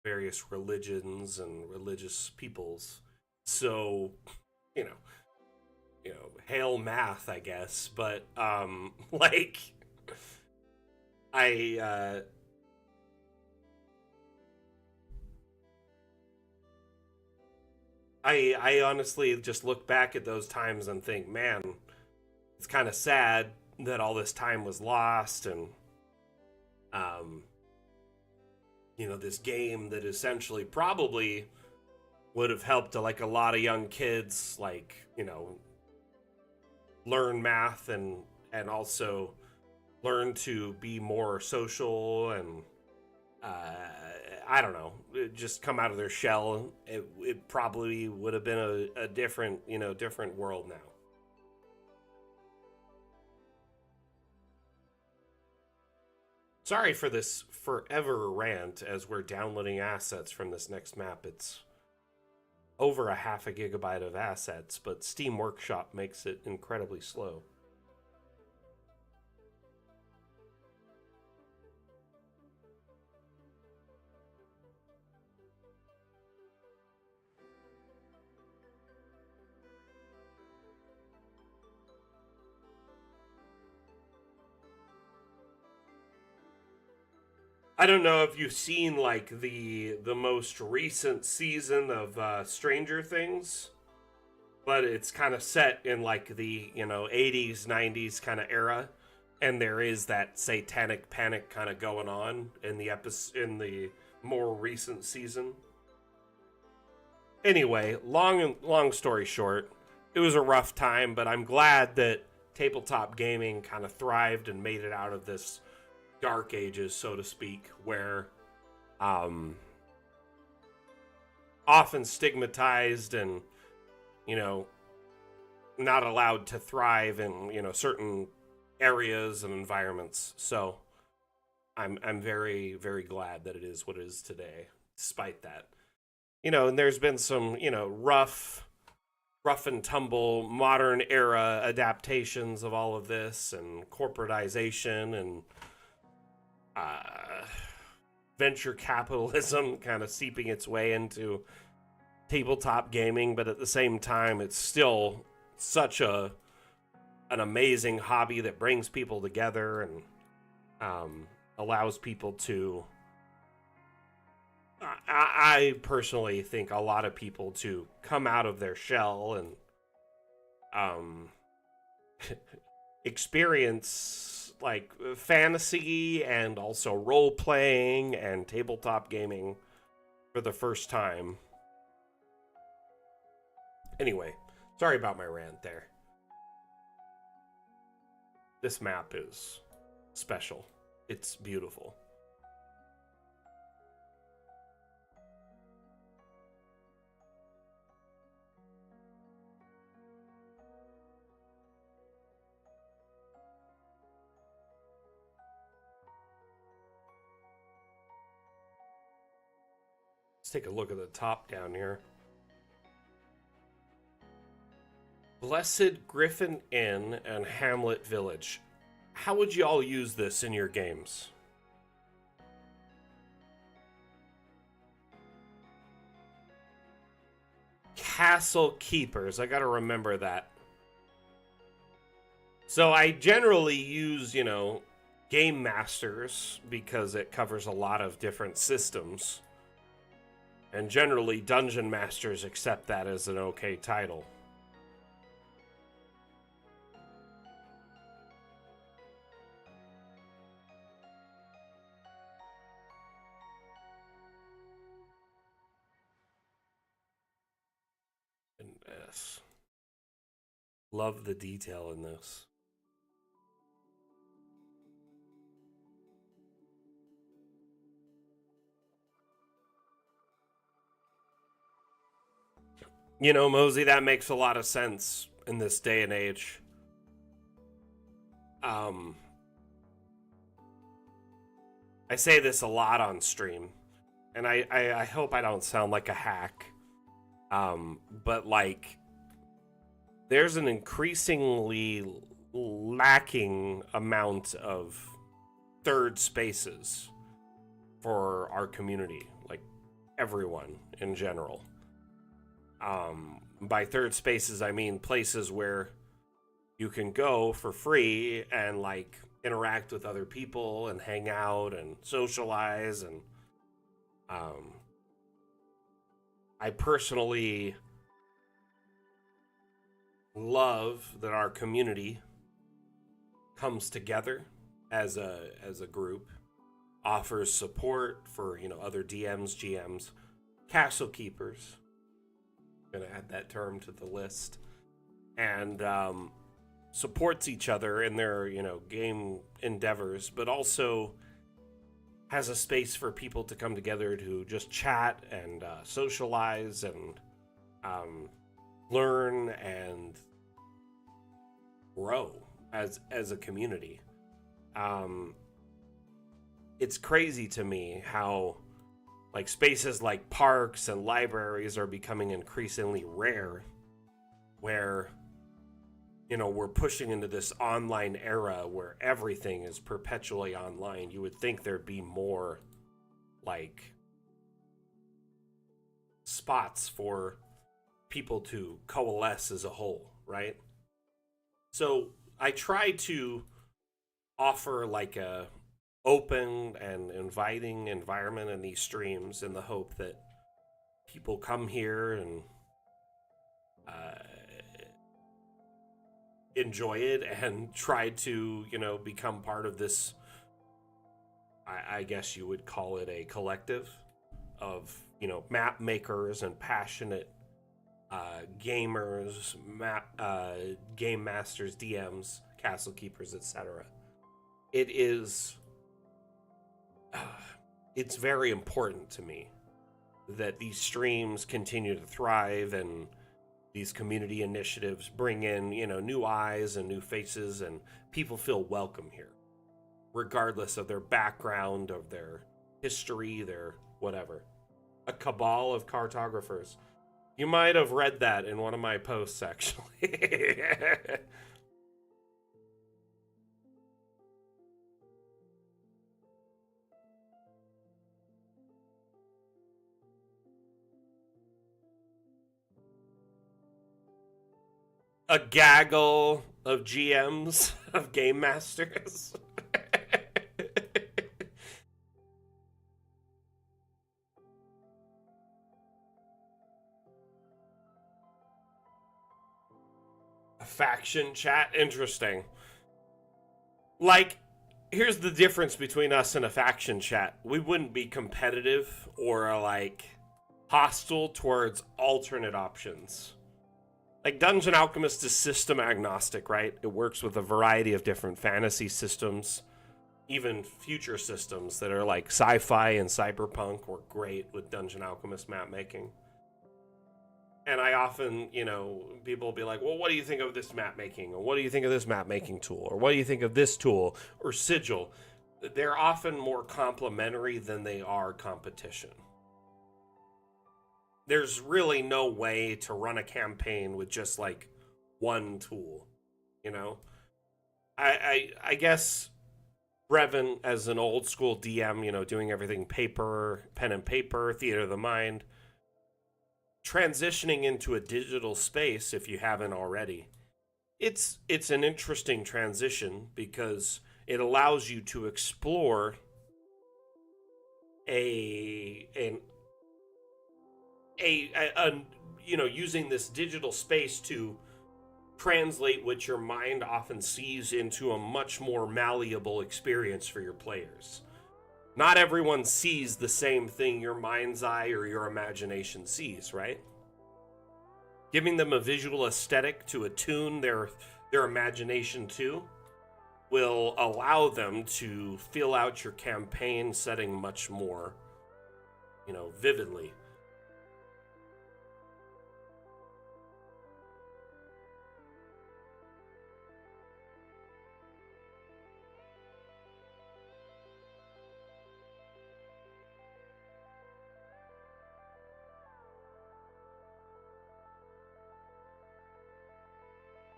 various religions and religious peoples. So, you know, hail math, I guess. But like, I I honestly just look back at those times and think, man, it's kind of sad that all this time was lost, and um, you know, this game that essentially probably would have helped to, like, a lot of young kids, like, you know, learn math and also learn to be more social and uh, I don't know, just come out of their shell, it probably would have been a different, different world now. Sorry for this forever rant as we're downloading assets from this next map. It's over a half a gigabyte of assets, but Steam Workshop makes it incredibly slow. I don't know if you've seen like the most recent season of Stranger Things, but it's kind of set in like the 80s 90s kind of era, and there is that satanic panic kind of going on in the more recent season. Anyway, long story short, it was a rough time, but I'm glad that tabletop gaming kind of thrived and made it out of this dark ages, so to speak, where often stigmatized and not allowed to thrive in certain areas and environments. So I'm very, very glad that it is what it is today, despite that. And there's been some rough and tumble modern era adaptations of all of this, and corporatization and venture capitalism kind of seeping its way into tabletop gaming, but at the same time, it's still such an amazing hobby that brings people together and allows people to. I personally think a lot of people to come out of their shell and experience like fantasy and also role playing and tabletop gaming for the first time. Anyway, sorry about my rant there. This map is special. It's beautiful. Let's take a look at the top down here. Blessed Griffin Inn and Hamlet Village. How would you all use this in your games? Castle Keepers. I gotta remember that. So I generally use, Game Masters because it covers a lot of different systems. And generally, Dungeon Masters accept that as an okay title. And S. Love the detail in this. Mosey, that makes a lot of sense in this day and age. I say this a lot on stream, and I hope I don't sound like a hack. But like, there's an increasingly lacking amount of third spaces for our community, like everyone in general. By third spaces, I mean places where you can go for free and like interact with other people and hang out and socialize. And I personally love that our community comes together as a group, offers support for other DMs, GMs, castle keepers. Gonna add that term to the list, and supports each other in their game endeavors, but also has a space for people to come together to just chat and socialize and learn and grow as a community. It's crazy to me how like spaces like parks and libraries are becoming increasingly rare, where we're pushing into this online era where everything is perpetually online. You would think there'd be more like spots for people to coalesce as a whole, right? So I try to offer like a open and inviting environment in these streams in the hope that people come here and uh, enjoy it and try to, become part of this. I guess you would call it a collective of, map makers and passionate gamers, game masters, DMs, castle keepers, etc. It is, it's very important to me that these streams continue to thrive and these community initiatives bring in, new eyes and new faces, and people feel welcome here, regardless of their background, of their history, their whatever. A cabal of cartographers. You might have read that in one of my posts, actually. A gaggle of GMs, of game masters. A faction chat, interesting. Like, here's the difference between us and a faction chat. We wouldn't be competitive or like hostile towards alternate options. Like Dungeon Alchemist is system agnostic, right? It works with a variety of different fantasy systems, even future systems that are like sci-fi and cyberpunk work great with Dungeon Alchemist map making. And I often, people will be like, well, what do you think of this map making? Or what do you think of this map making tool? Or what do you think of this tool? Or Sigil? They're often more complementary than they are competition. There's really no way to run a campaign with just like one tool, I guess Brevin, as an old school DM, doing everything pen and paper, theater of the mind, transitioning into a digital space, if you haven't already, it's an interesting transition because it allows you to explore a using this digital space to translate what your mind often sees into a much more malleable experience for your players. Not everyone sees the same thing your mind's eye or your imagination sees, right? Giving them a visual aesthetic to attune their imagination to will allow them to fill out your campaign setting much more, vividly.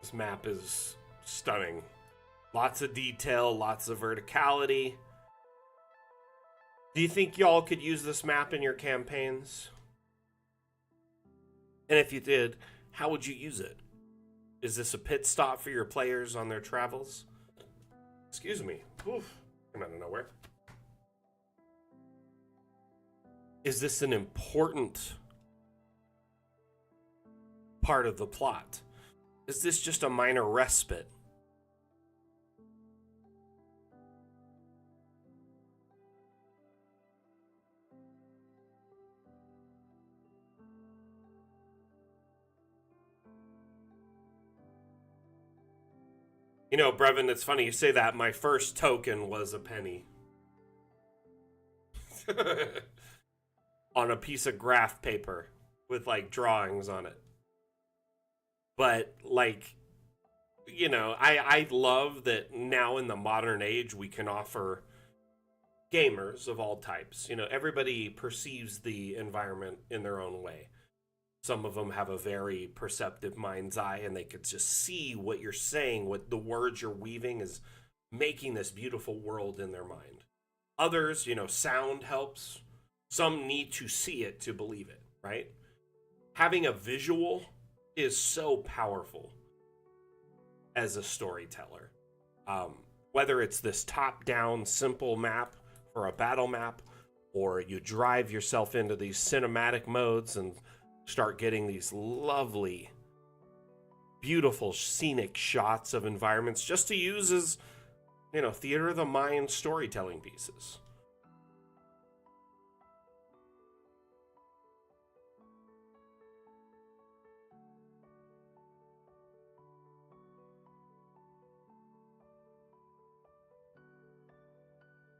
This map is stunning. Lots of detail, lots of verticality. Do you think y'all could use this map in your campaigns? And if you did, how would you use it? Is this a pit stop for your players on their travels? Excuse me. Oof. Came out of nowhere. Is this an important part of the plot? Is this just a minor respite? Brevin, it's funny you say that. My first token was a penny. on a piece of graph paper with like drawings on it. But like, I love that now in the modern age we can offer gamers of all types. Everybody perceives the environment in their own way. Some of them have a very perceptive mind's eye and they could just see what you're saying, what the words you're weaving is making this beautiful world in their mind. Others, sound helps. Some need to see it to believe it, right? Having a visual is so powerful as a storyteller. Whether it's this top-down simple map for a battle map, or you drive yourself into these cinematic modes and start getting these lovely, beautiful, scenic shots of environments just to use as, theater of the mind storytelling pieces.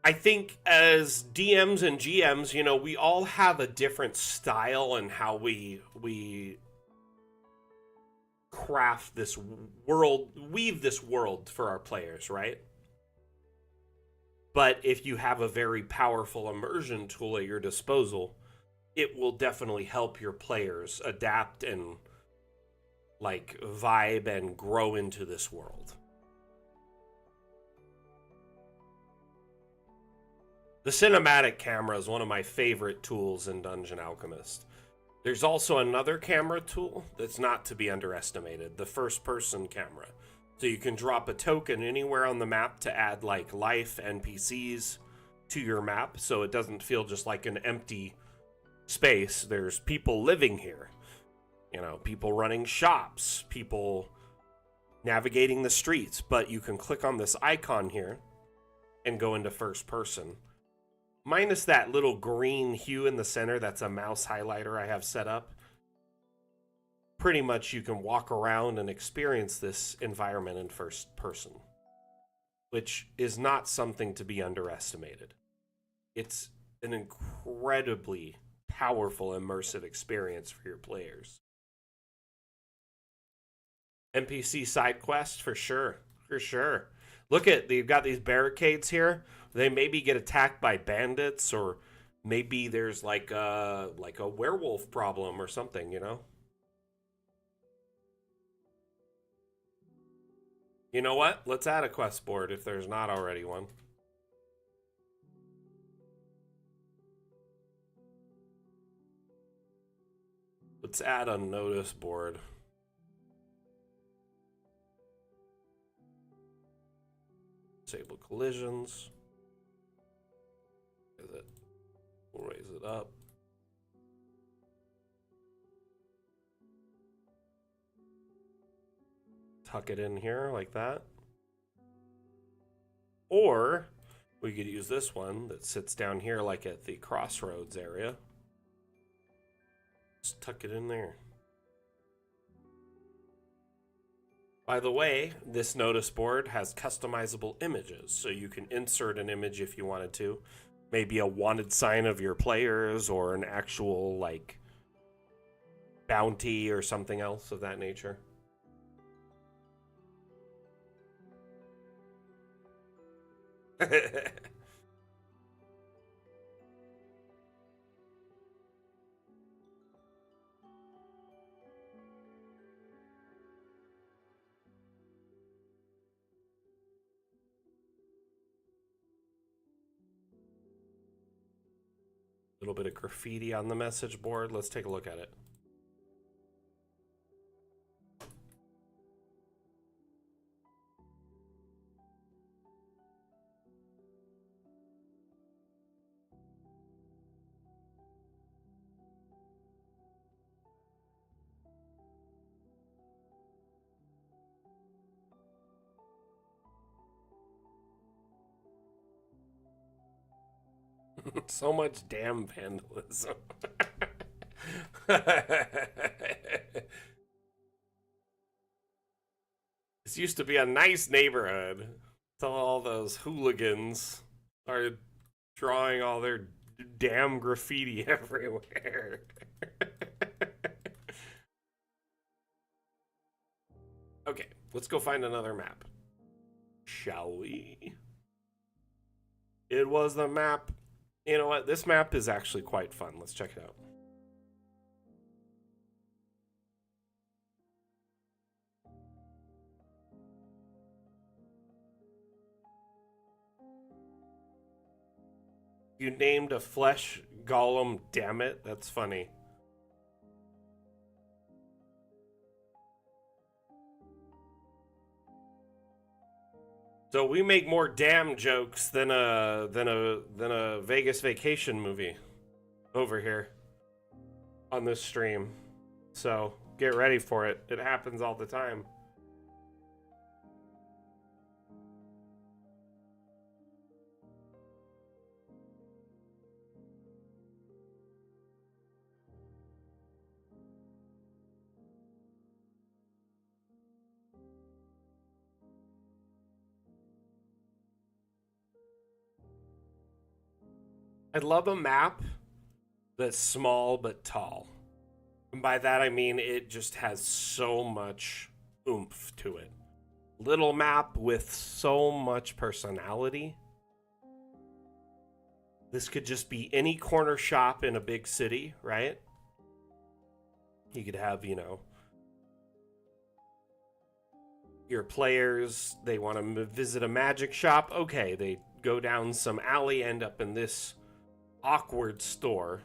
I think as DMs and GMs, we all have a different style and how we craft this world, weave this world for our players, right? But if you have a very powerful immersion tool at your disposal, it will definitely help your players adapt and like vibe and grow into this world. The cinematic camera is one of my favorite tools in Dungeon Alchemist. There's also another camera tool that's not to be underestimated, the first person camera. So you can drop a token anywhere on the map to add like life NPCs to your map so it doesn't feel just like an empty space. There's people living here. People running shops, people navigating the streets, but you can click on this icon here and go into first person. Minus that little green hue in the center, that's a mouse highlighter I have set up. Pretty much you can walk around and experience this environment in first person, which is not something to be underestimated. It's an incredibly powerful immersive experience for your players. NPC side quest for sure. Look at, they've got these barricades here. They maybe get attacked by bandits, or maybe there's like a werewolf problem or something, You know what? Let's add a quest board if there's not already one. Let's add a notice board. Disable collisions. We'll raise it up. Tuck it in here like that. Or we could use this one that sits down here like at the crossroads area. Just tuck it in there. By the way, this notice board has customizable images, so you can insert an image if you wanted to. Maybe a wanted sign of your players, or an actual, like, bounty or something else of that nature. Little bit of graffiti on the message board. Let's take a look at it. So much damn vandalism. This used to be a nice neighborhood until all those hooligans started drawing all their damn graffiti everywhere. Okay, let's go find another map. Shall we? It was the map. You know what? This map is actually quite fun. Let's check it out. You named a flesh golem, damn it. That's funny. So we make more damn jokes than a Vegas vacation movie over here on this stream. So get ready for it. It happens all the time. I love a map that's small but tall. And by that I mean it just has so much oomph to it. Little map with so much personality. This could just be any corner shop in a big city, right? You could have, you know, your players, they want to visit a magic shop. Okay, they go down some alley, end up in this awkward store.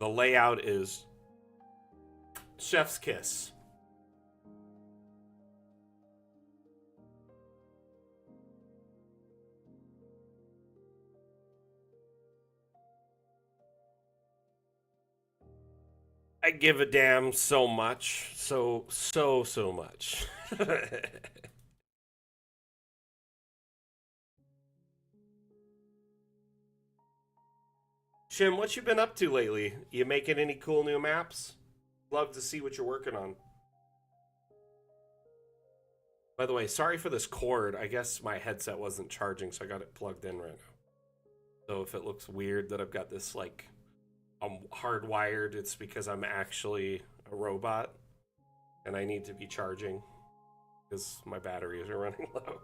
The layout is chef's kiss. I give a damn so much. So much. Shim, what you been up to lately? You making any cool new maps? Love to see what you're working on. By the way, sorry for this cord. I guess my headset wasn't charging, so I got it plugged in right now. So if it looks weird that I've got this, like, I'm hardwired, it's because I'm actually a robot and I need to be charging because my batteries are running low.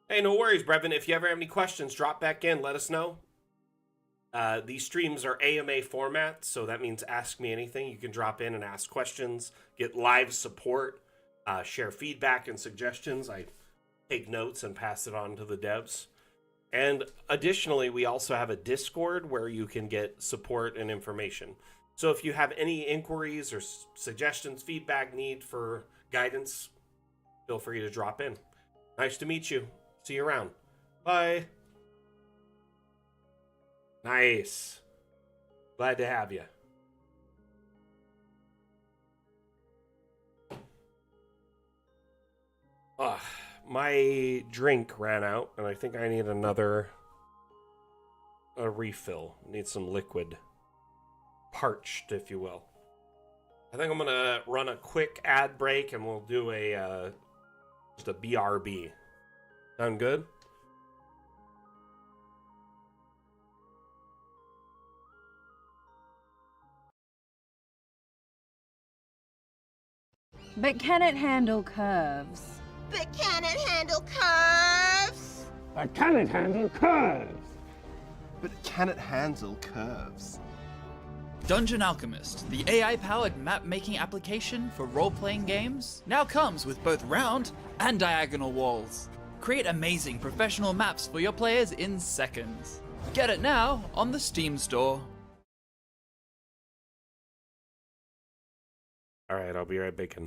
Hey, no worries, Brevin. If you ever have any questions, drop back in. Let us know. These streams are AMA format, so that means ask me anything. You can drop in and ask questions, get live support, share feedback and suggestions. I take notes and pass it on to the devs. And additionally, we also have a Discord where you can get support and information. So if you have any inquiries or suggestions, feedback, need for guidance, feel free to drop in. Nice to meet you. See you around. Bye. Nice. Glad to have you. My drink ran out, and I think I need a refill. Need some liquid. Parched, if you will. I think I'm gonna run a quick ad break, and we'll do just a BRB. Sound good? But can it handle curves? But can it handle curves? But can it handle curves? But can it handle curves? Dungeon Alchemist, the AI-powered map-making application for role-playing games, now comes with both round and diagonal walls. Create amazing professional maps for your players in seconds. Get it now on the Steam store. All right, I'll be right back.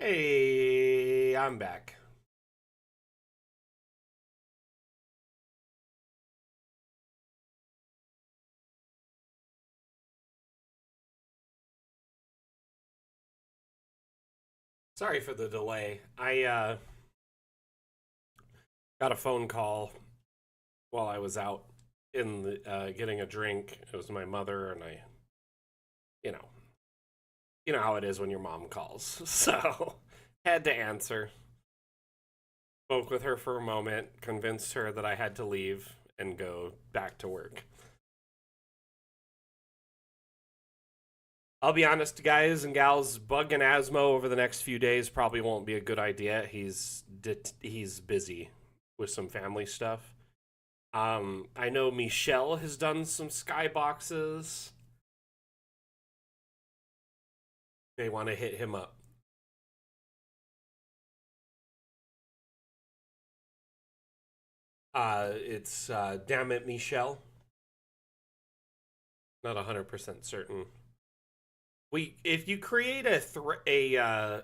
Hey, I'm back. Sorry for the delay. I got a phone call while I was out in the getting a drink. It was my mother, and you know how it is when your mom calls. So, had to answer. Spoke with her for a moment, convinced her that I had to leave and go back to work. I'll be honest, guys and gals, bugging Asmo over the next few days probably won't be a good idea. He's busy with some family stuff. I know Michelle has done some skyboxes. They want to hit him up. It's Damn It Michelle. Not 100% certain. If you create a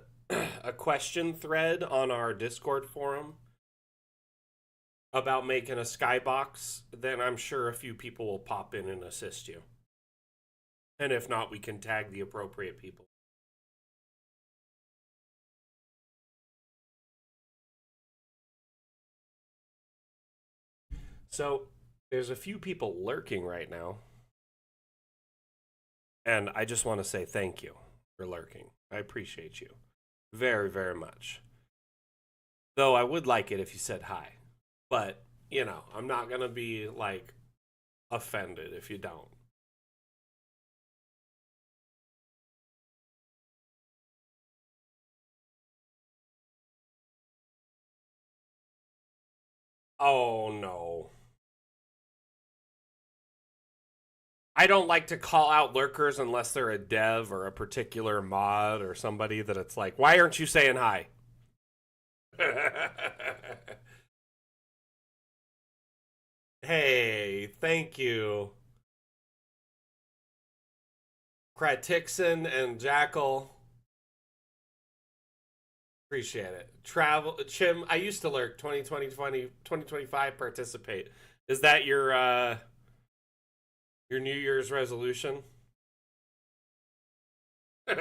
question thread on our Discord forum about making a skybox, then I'm sure a few people will pop in and assist you. And if not, we can tag the appropriate people. So, there's a few people lurking right now. And I just want to say thank you for lurking. I appreciate you very, very much. Though I would like it if you said hi. But, I'm not going to be, offended if you don't. Oh, no. I don't like to call out lurkers unless they're a dev or a particular mod or somebody that it's like, why aren't you saying hi? Hey, thank you. Kratixon and Jackal. Appreciate it. Chim, I used to lurk 2025 participate. Is that your New Year's resolution? I'm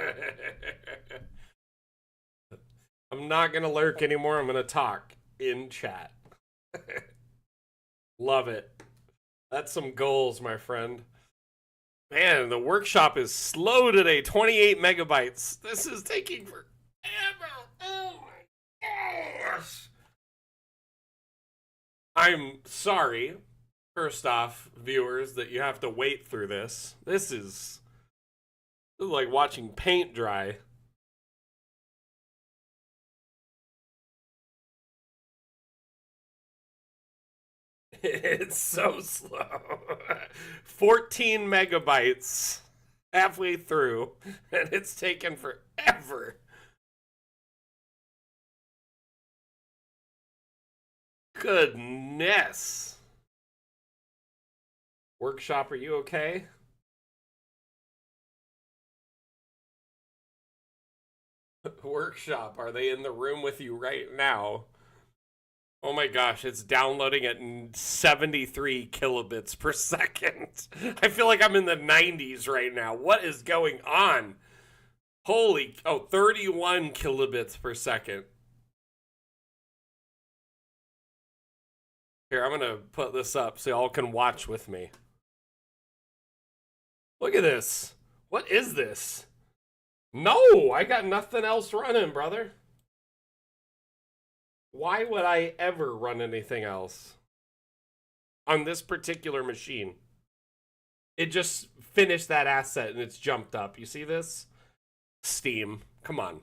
not going to lurk anymore. I'm going to talk in chat. Love it. That's some goals, my friend. Man, the workshop is slow today. 28 megabytes. This is taking forever. Oh my gosh. I'm sorry. First off, viewers, that you have to wait through this. This is like watching paint dry. It's so slow. 14 megabytes halfway through, and it's taken forever. Goodness. Workshop, are you okay? Workshop, are they in the room with you right now? Oh my gosh, it's downloading at 73 kilobits per second. I feel like I'm in the 90s right now. What is going on? 31 kilobits per second. Here, I'm gonna put this up so y'all can watch with me. Look at this. What is this? No, I got nothing else running, brother. Why would I ever run anything else on this particular machine? It just finished that asset and it's jumped up. You see this? Steam. Come on.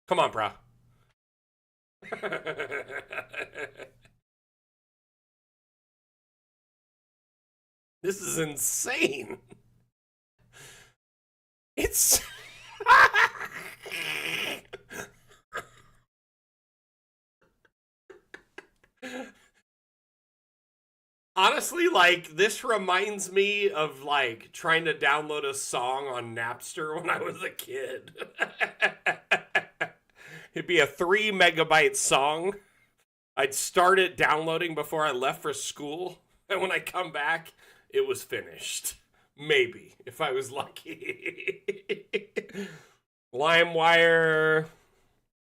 Come on, brah. This is insane. It's... Honestly, this reminds me of, trying to download a song on Napster when I was a kid. It'd be a 3 megabyte song. I'd start it downloading before I left for school, and when I come back, it was finished. Maybe, if I was lucky. LimeWire.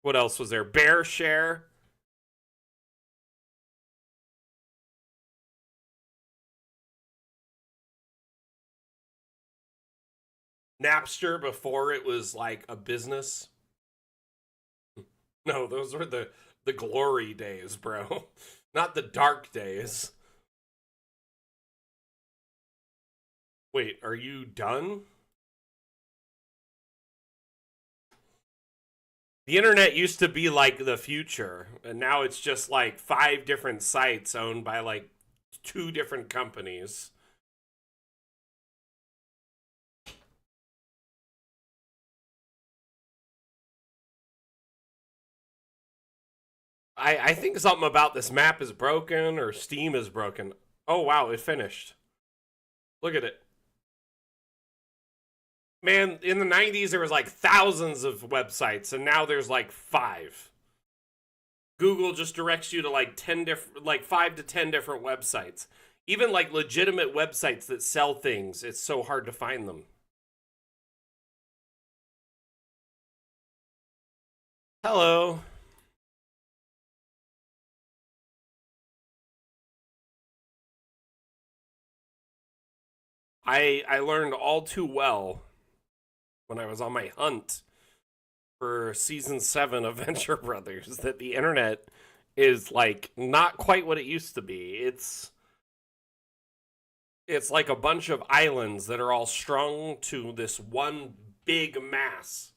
What else was there? BearShare. Napster before it was like a business. No, those were the glory days, bro. Not the dark days. Wait, are you done? The internet used to be like the future, and now it's just like 5 different sites owned by like 2 different companies. I think something about this map is broken or Steam is broken. Oh, wow, it finished. Look at it. Man, in the 90s, there was like thousands of websites, and now there's like 5. Google just directs you to like 5 to 10 different websites. Even like legitimate websites that sell things, it's so hard to find them. Hello. I learned all too well when I was on my hunt for season 7 of Venture Brothers that the internet is like not quite what it used to be. It's like a bunch of islands that are all strung to this one big mass.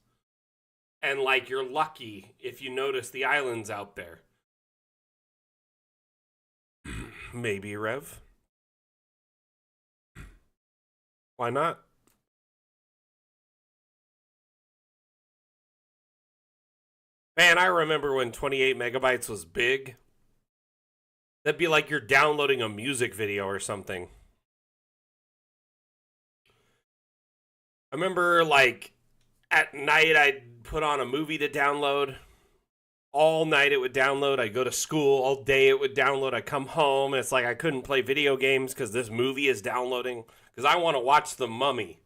And like you're lucky if you notice the islands out there. Maybe, Rev. Why not? Man, I remember when 28 megabytes was big. That'd be like you're downloading a music video or something. I remember like at night I'd put on a movie to download. All night it would download. I'd go to school. All day it would download. I'd come home and it's like I couldn't play video games because this movie is downloading. Because I want to watch The Mummy.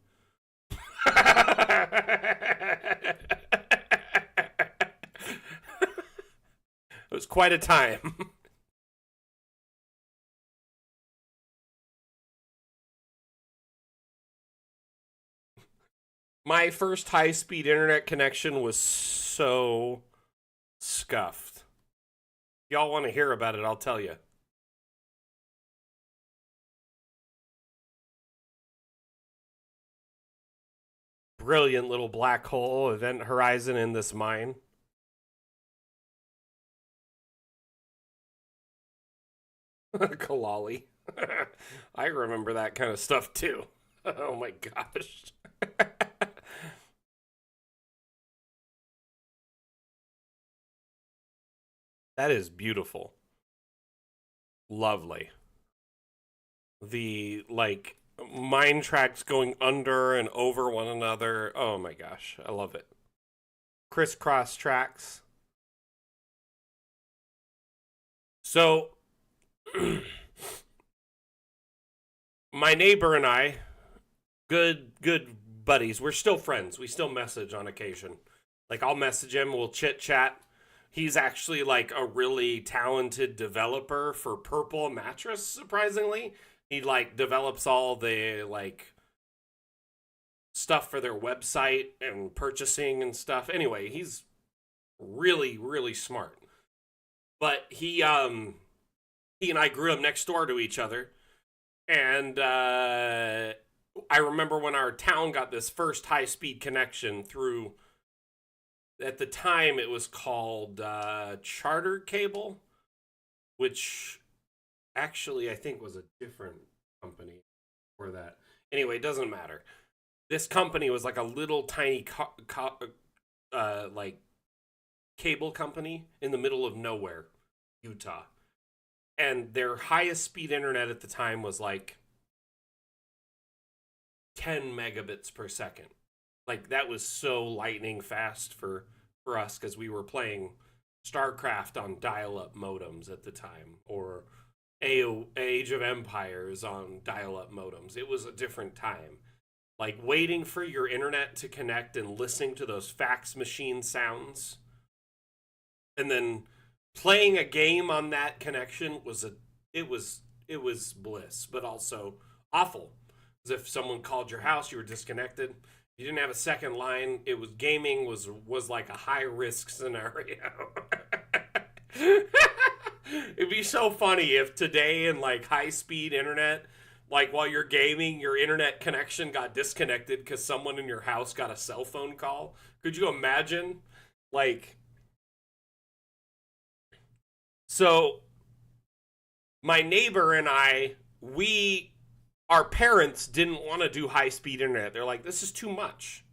It was quite a time. My first high-speed internet connection was so scuffed. If y'all want to hear about it, I'll tell you. Brilliant little black hole, event horizon in this mine. Kalali. I remember that kind of stuff too. Oh my gosh. That is beautiful. Lovely. The, like, mine tracks going under and over one another. Oh my gosh, I love it. Crisscross tracks. So, my neighbor and I, good buddies. We're still friends. We still message on occasion. Like, I'll message him, we'll chit chat. He's actually like a really talented developer for Purple Mattress, surprisingly. He like develops all the like stuff for their website and purchasing and stuff. Anyway, he's really, really smart. But he and I grew up next door to each other. And I remember when our town got this first high-speed connection through, at the time it was called Charter Cable, which actually I think was a different company for that. Anyway, it doesn't matter. This company was like a little tiny like cable company in the middle of nowhere, Utah. And their highest speed internet at the time was like 10 megabits per second. Like, that was so lightning fast for for us because we were playing StarCraft on dial-up modems at the time, or Age of Empires on dial-up modems. It was a different time. Like waiting for your internet to connect and listening to those fax machine sounds, and then playing a game on that connection was bliss, but also awful. As if someone called your house, you were disconnected. You didn't have a second line. It was gaming was like a high risk scenario. It'd be so funny if today in like high speed internet, like while you're gaming, your internet connection got disconnected because someone in your house got a cell phone call. Could you imagine? Like, so my neighbor and I, our parents didn't want to do high-speed internet. They're like, this is too much.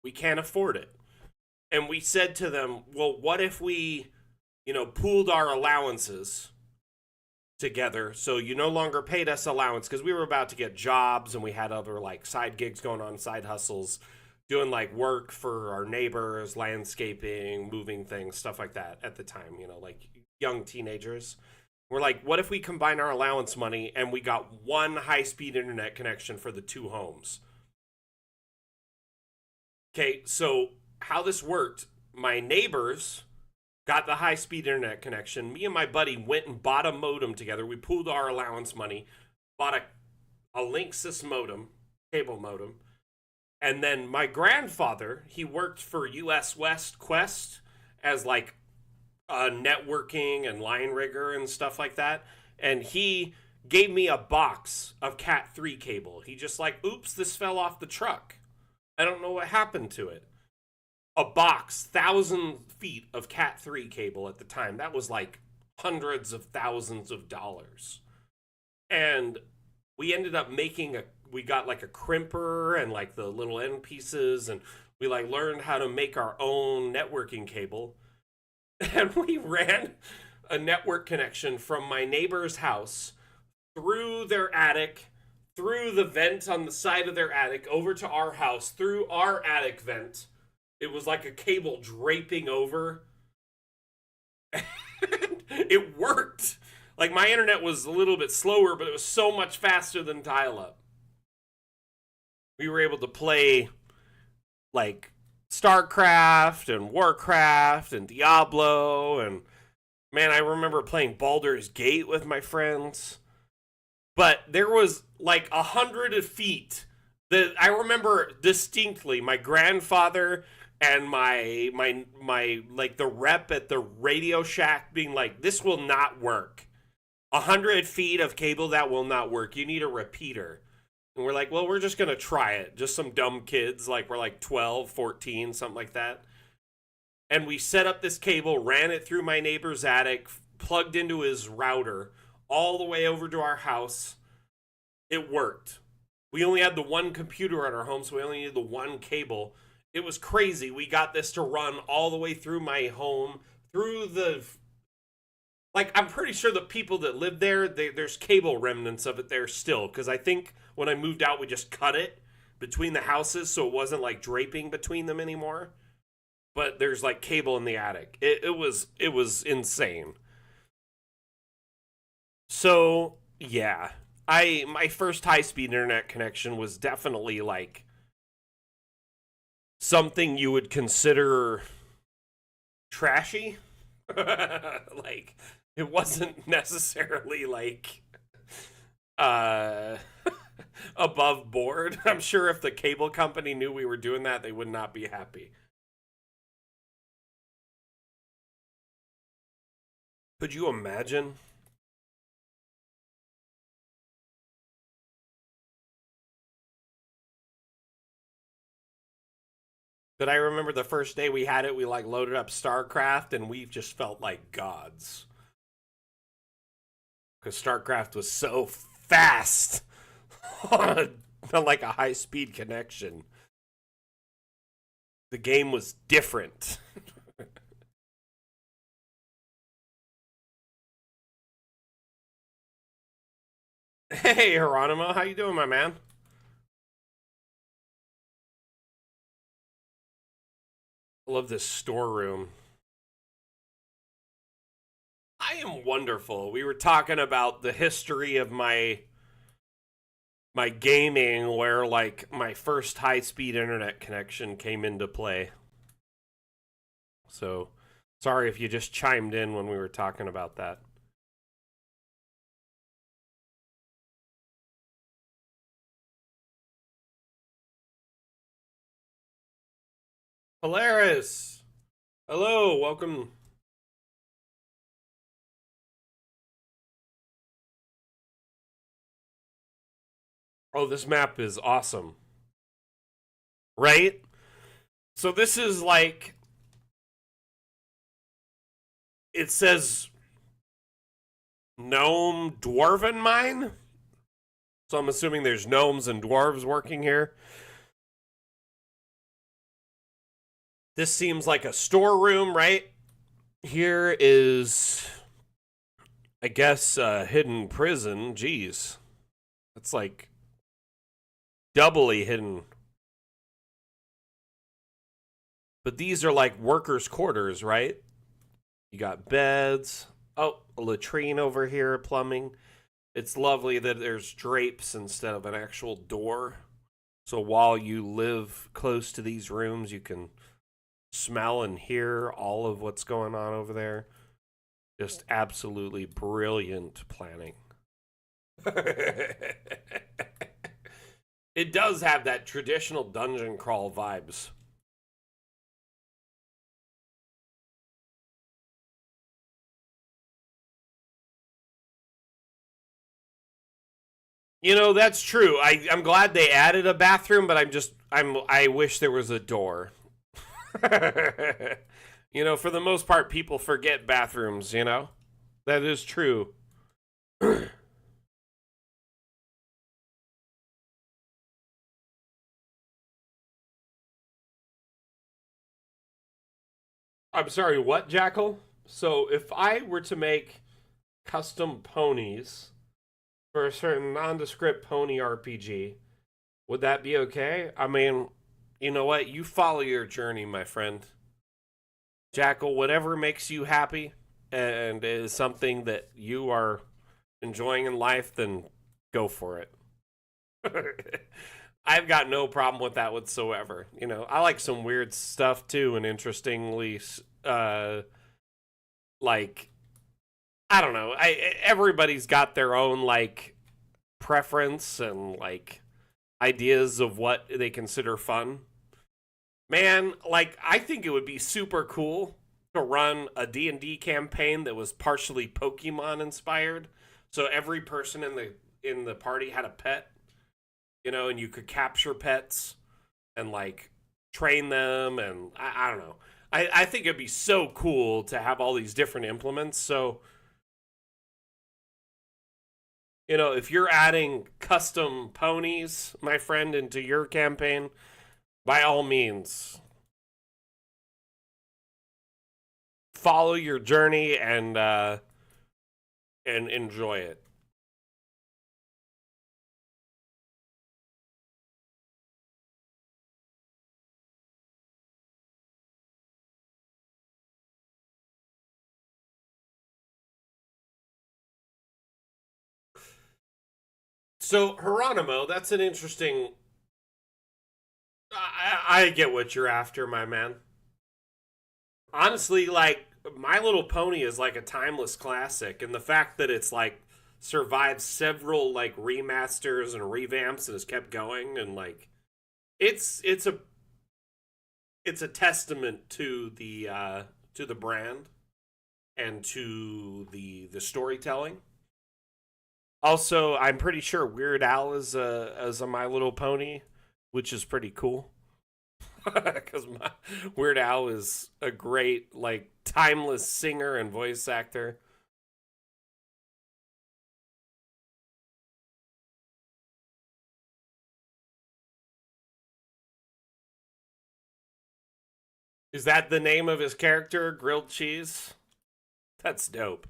We can't afford it. And we said to them, well, what if we, pooled our allowances together so you no longer paid us allowance, because we were about to get jobs and we had other like side gigs going on, side hustles, doing like work for our neighbors, landscaping, moving things, stuff like that at the time, like young teenagers. We're like, what if we combine our allowance money and we got one high-speed internet connection for the two homes? Okay, so how this worked, my neighbors got the high-speed internet connection. Me and my buddy went and bought a modem together. We pooled our allowance money, bought a Linksys modem, cable modem. And then my grandfather, he worked for US West Quest as like networking and line rigger and stuff like that, and he gave me a box of Cat3 cable. He just like, oops, this fell off the truck. I don't know what happened to it. A box, 1,000 feet of Cat3 cable at the time. That was like hundreds of thousands of dollars. And we ended up we got like a crimper and like the little end pieces, and we like learned how to make our own networking cable. And we ran a network connection from my neighbor's house through their attic, through the vent on the side of their attic, over to our house, through our attic vent. It was like a cable draping over. It worked. Like, my internet was a little bit slower, but it was so much faster than dial-up. We were able to play, like, StarCraft and Warcraft and Diablo, and man, I remember playing Baldur's Gate with my friends. But there was like 100 feet that I remember distinctly. My grandfather and my like the rep at the Radio Shack being like, "This will not work. 100 feet of cable, that will not work. You need a repeater." And we're like, well, we're just going to try it. Just some dumb kids, like we're like 12, 14, something like that. And we set up this cable, ran it through my neighbor's attic, plugged into his router, all the way over to our house. It worked. We only had the one computer at our home, so we only needed the one cable. It was crazy. We got this to run all the way through my home, through the... Like, I'm pretty sure the people that live there, there's cable remnants of it there still. Because I think when I moved out, we just cut it between the houses so it wasn't, like, draping between them anymore. But there's, like, cable in the attic. It was insane. So, yeah. My first high-speed internet connection was definitely, like, something you would consider trashy. Like... It wasn't necessarily, like, above board. I'm sure if the cable company knew we were doing that, they would not be happy. Could you imagine? But I remember the first day we had it, we, like, loaded up StarCraft, and we just felt like gods. Because StarCraft was so fast on like a high-speed connection. The game was different. Hey, Geronimo, how you doing, my man? I love this storeroom. I am wonderful. We were talking about the history of my gaming, where like my first high-speed internet connection came into play. So, sorry if you just chimed in when we were talking about that. Polaris! Hello, welcome. Oh, this map is awesome. Right? So this is like... It says... Gnome Dwarven Mine? So I'm assuming there's gnomes and dwarves working here. This seems like a storeroom, right? Here is, I guess, a hidden prison. Jeez. That's like doubly hidden. But these are like workers' quarters, right? You got beds. Oh, a latrine over here, plumbing. It's lovely that there's drapes instead of an actual door. So while you live close to these rooms, you can smell and hear all of what's going on over there. Just absolutely brilliant planning. It does have that traditional dungeon crawl vibes. You know, that's true. I'm glad they added a bathroom, but I wish there was a door. You know, for the most part, people forget bathrooms, you know? That is true. I'm sorry, what, Jackal? So if I were to make custom ponies for a certain nondescript pony RPG, would that be okay? I mean, you know what? You follow your journey, my friend. Jackal, whatever makes you happy and is something that you are enjoying in life, then go for it. I've got no problem with that whatsoever. You know, I like some weird stuff too, and interestingly, like, I don't know. Everybody's got their own like preference and like ideas of what they consider fun. Man, like, I think it would be super cool to run a D&D campaign that was partially Pokemon inspired. So every person in the party had a pet, you know, and you could capture pets and like train them, and I don't know. I think it'd be so cool to have all these different implements. So, you know, if you're adding custom ponies, my friend, into your campaign, by all means, follow your journey and enjoy it. So, Geronimo, that's an interesting... I get what you're after, my man. Honestly, like, My Little Pony is like a timeless classic, and the fact that it's like survived several like remasters and revamps and has kept going, and like it's a testament to the brand and to the storytelling. Also, I'm pretty sure Weird Al is a My Little Pony, which is pretty cool. Because Weird Al is a great, like, timeless singer and voice actor. Is that the name of his character, Grilled Cheese? That's dope.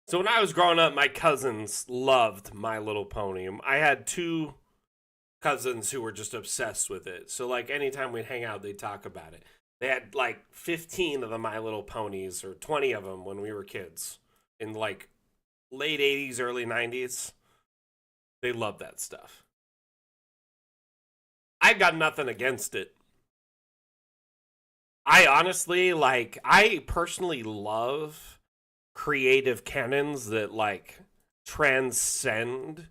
So when I was growing up, my cousins loved My Little Pony. I had two cousins who were just obsessed with it. So like anytime we'd hang out, they'd talk about it. They had like 15 of the My Little Ponies or 20 of them when we were kids in like late 80s, early 90s. They loved that stuff. I got nothing against it. I honestly, like, I personally love creative canons that, like, transcend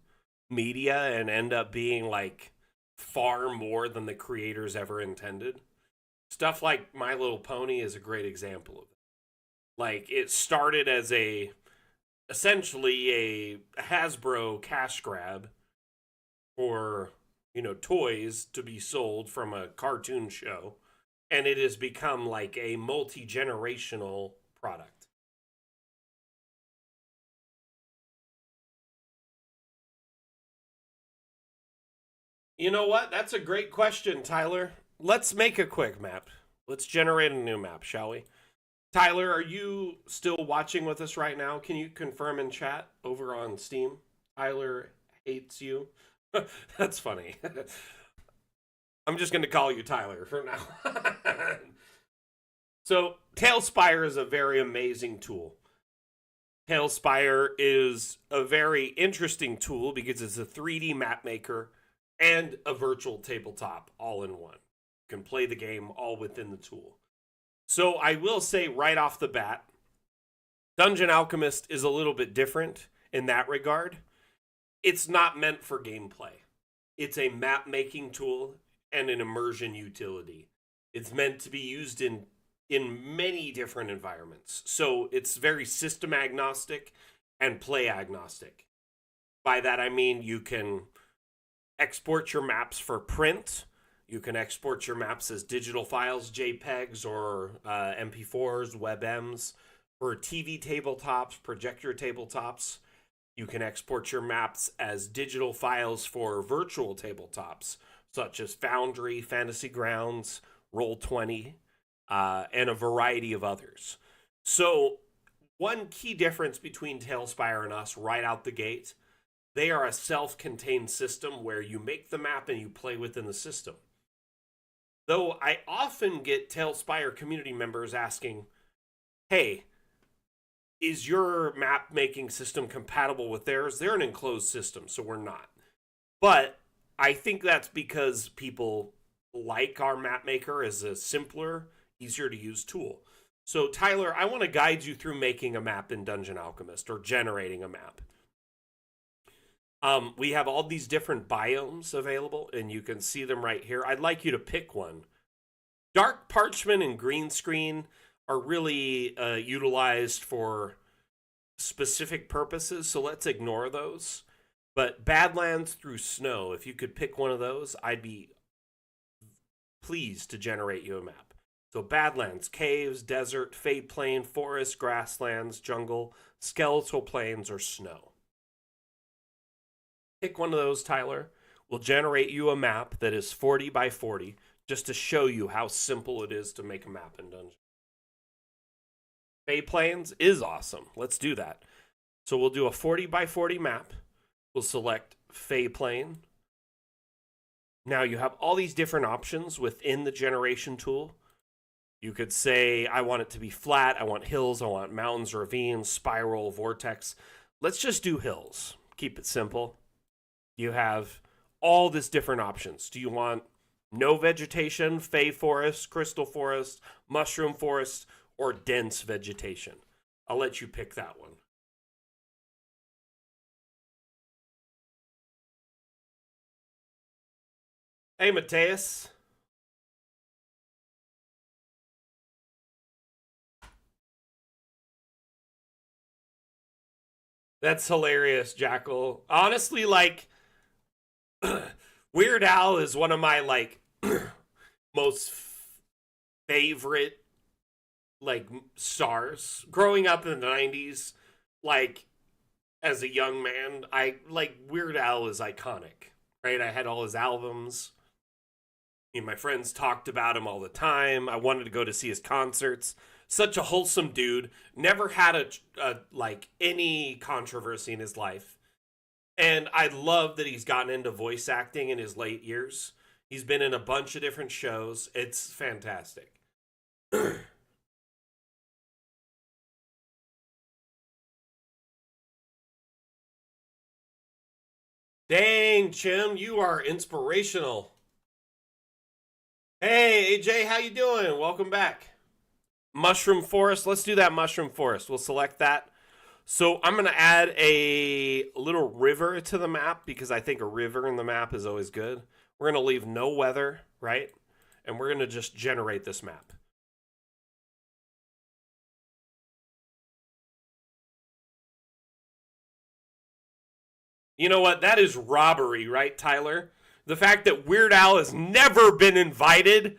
media and end up being, like, far more than the creators ever intended. Stuff like My Little Pony is a great example of it. Like, it started as essentially a Hasbro cash grab for, toys to be sold from a cartoon show. And it has become like a multi-generational product. You know what? That's a great question, Tyler. Let's make a quick map. Let's generate a new map, shall we? Tyler, are you still watching with us right now? Can you confirm in chat over on Steam? Tyler hates you. That's funny. I'm just going to call you Tyler for now. So, Tailspire is a very amazing tool. Tailspire is a very interesting tool because it's a 3D map maker and a virtual tabletop all in one. You can play the game all within the tool. So, I will say right off the bat, Dungeon Alchemist is a little bit different in that regard. It's not meant for gameplay. It's a map making tool and an immersion utility. It's meant to be used in many different environments. So it's very system agnostic and play agnostic. By that I mean you can export your maps for print. You can export your maps as digital files, JPEGs or MP4s, WebMs, for TV tabletops, projector tabletops. You can export your maps as digital files for virtual tabletops, such as Foundry, Fantasy Grounds, Roll20, and a variety of others. So, one key difference between Tailspire and us right out the gate, they are a self-contained system where you make the map and you play within the system. Though I often get Tailspire community members asking, hey, is your map making system compatible with theirs? They're an enclosed system, so we're not. But I think that's because people like our map maker as a simpler, easier to use tool. So Tyler, I want to guide you through making a map in Dungeon Alchemist or generating a map. We have all these different biomes available and you can see them right here. I'd like you to pick one. Dark Parchment and Green Screen are really utilized for specific purposes, so let's ignore those. But Badlands through Snow, if you could pick one of those, I'd be pleased to generate you a map. So Badlands, caves, desert, Fade Plain, forest, grasslands, jungle, skeletal plains, or snow. Pick one of those, Tyler. We'll generate you a map that is 40 by 40, just to show you how simple it is to make a map in Dungeon. Fade Plains is awesome. Let's do that. So we'll do a 40 by 40 map. We'll select Fade Plain. Now you have all these different options within the generation tool. You could say, I want it to be flat, I want hills, I want mountains, ravines, spiral, vortex. Let's just do hills. Keep it simple. You have all these different options. Do you want no vegetation, fey forest, crystal forest, mushroom forest, or dense vegetation? I'll let you pick that one. Hey, Mateus. That's hilarious, Jackal. Honestly, like, Weird Al is one of my, like, most favorite, like, stars. Growing up in the 90s, like, as a young man, Weird Al is iconic, right? I had all his albums. My friends talked about him all the time. I wanted to go to see his concerts. Such a wholesome dude. Never had any controversy in his life. And I love that he's gotten into voice acting in his late years. He's been in a bunch of different shows. It's fantastic. Dang, Chim, you are inspirational. Hey, AJ, how you doing? Welcome back. Mushroom Forest. Let's do that Mushroom Forest. We'll select that. So I'm going to add a little river to the map because I think a river in the map is always good. We're going to leave no weather, right? And we're going to just generate this map. You know what? That is robbery, right, Tyler? The fact that Weird Al has never been invited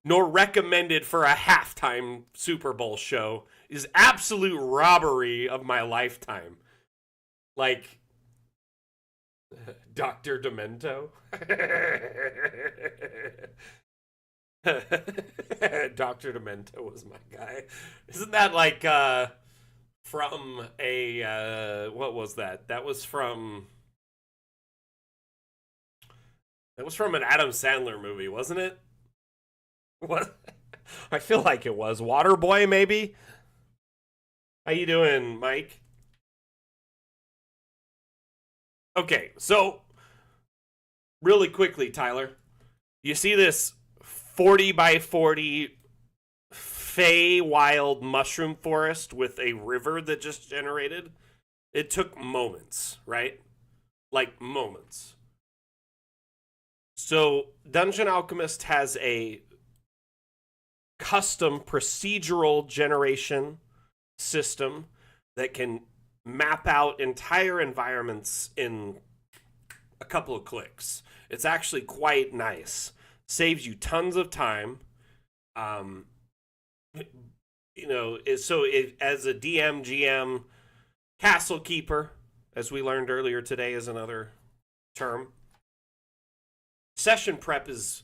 nor recommended for a halftime Super Bowl show is absolute robbery of my lifetime. Like, Dr. Demento? Dr. Demento was my guy. Isn't that like, from a, what was that? That was from an Adam Sandler movie, wasn't it? What? I feel like it was. Waterboy, maybe? How you doing, Mike? Okay, so really quickly, Tyler, you see this 40 by 40 Feywild mushroom forest with a river that just generated? It took moments, right? Like moments. So Dungeon Alchemist has a custom procedural generation system that can map out entire environments in a couple of clicks. It's actually quite nice. Saves you tons of time. You know, so as a DM, GM, castle keeper, as we learned earlier today is another term. Session prep is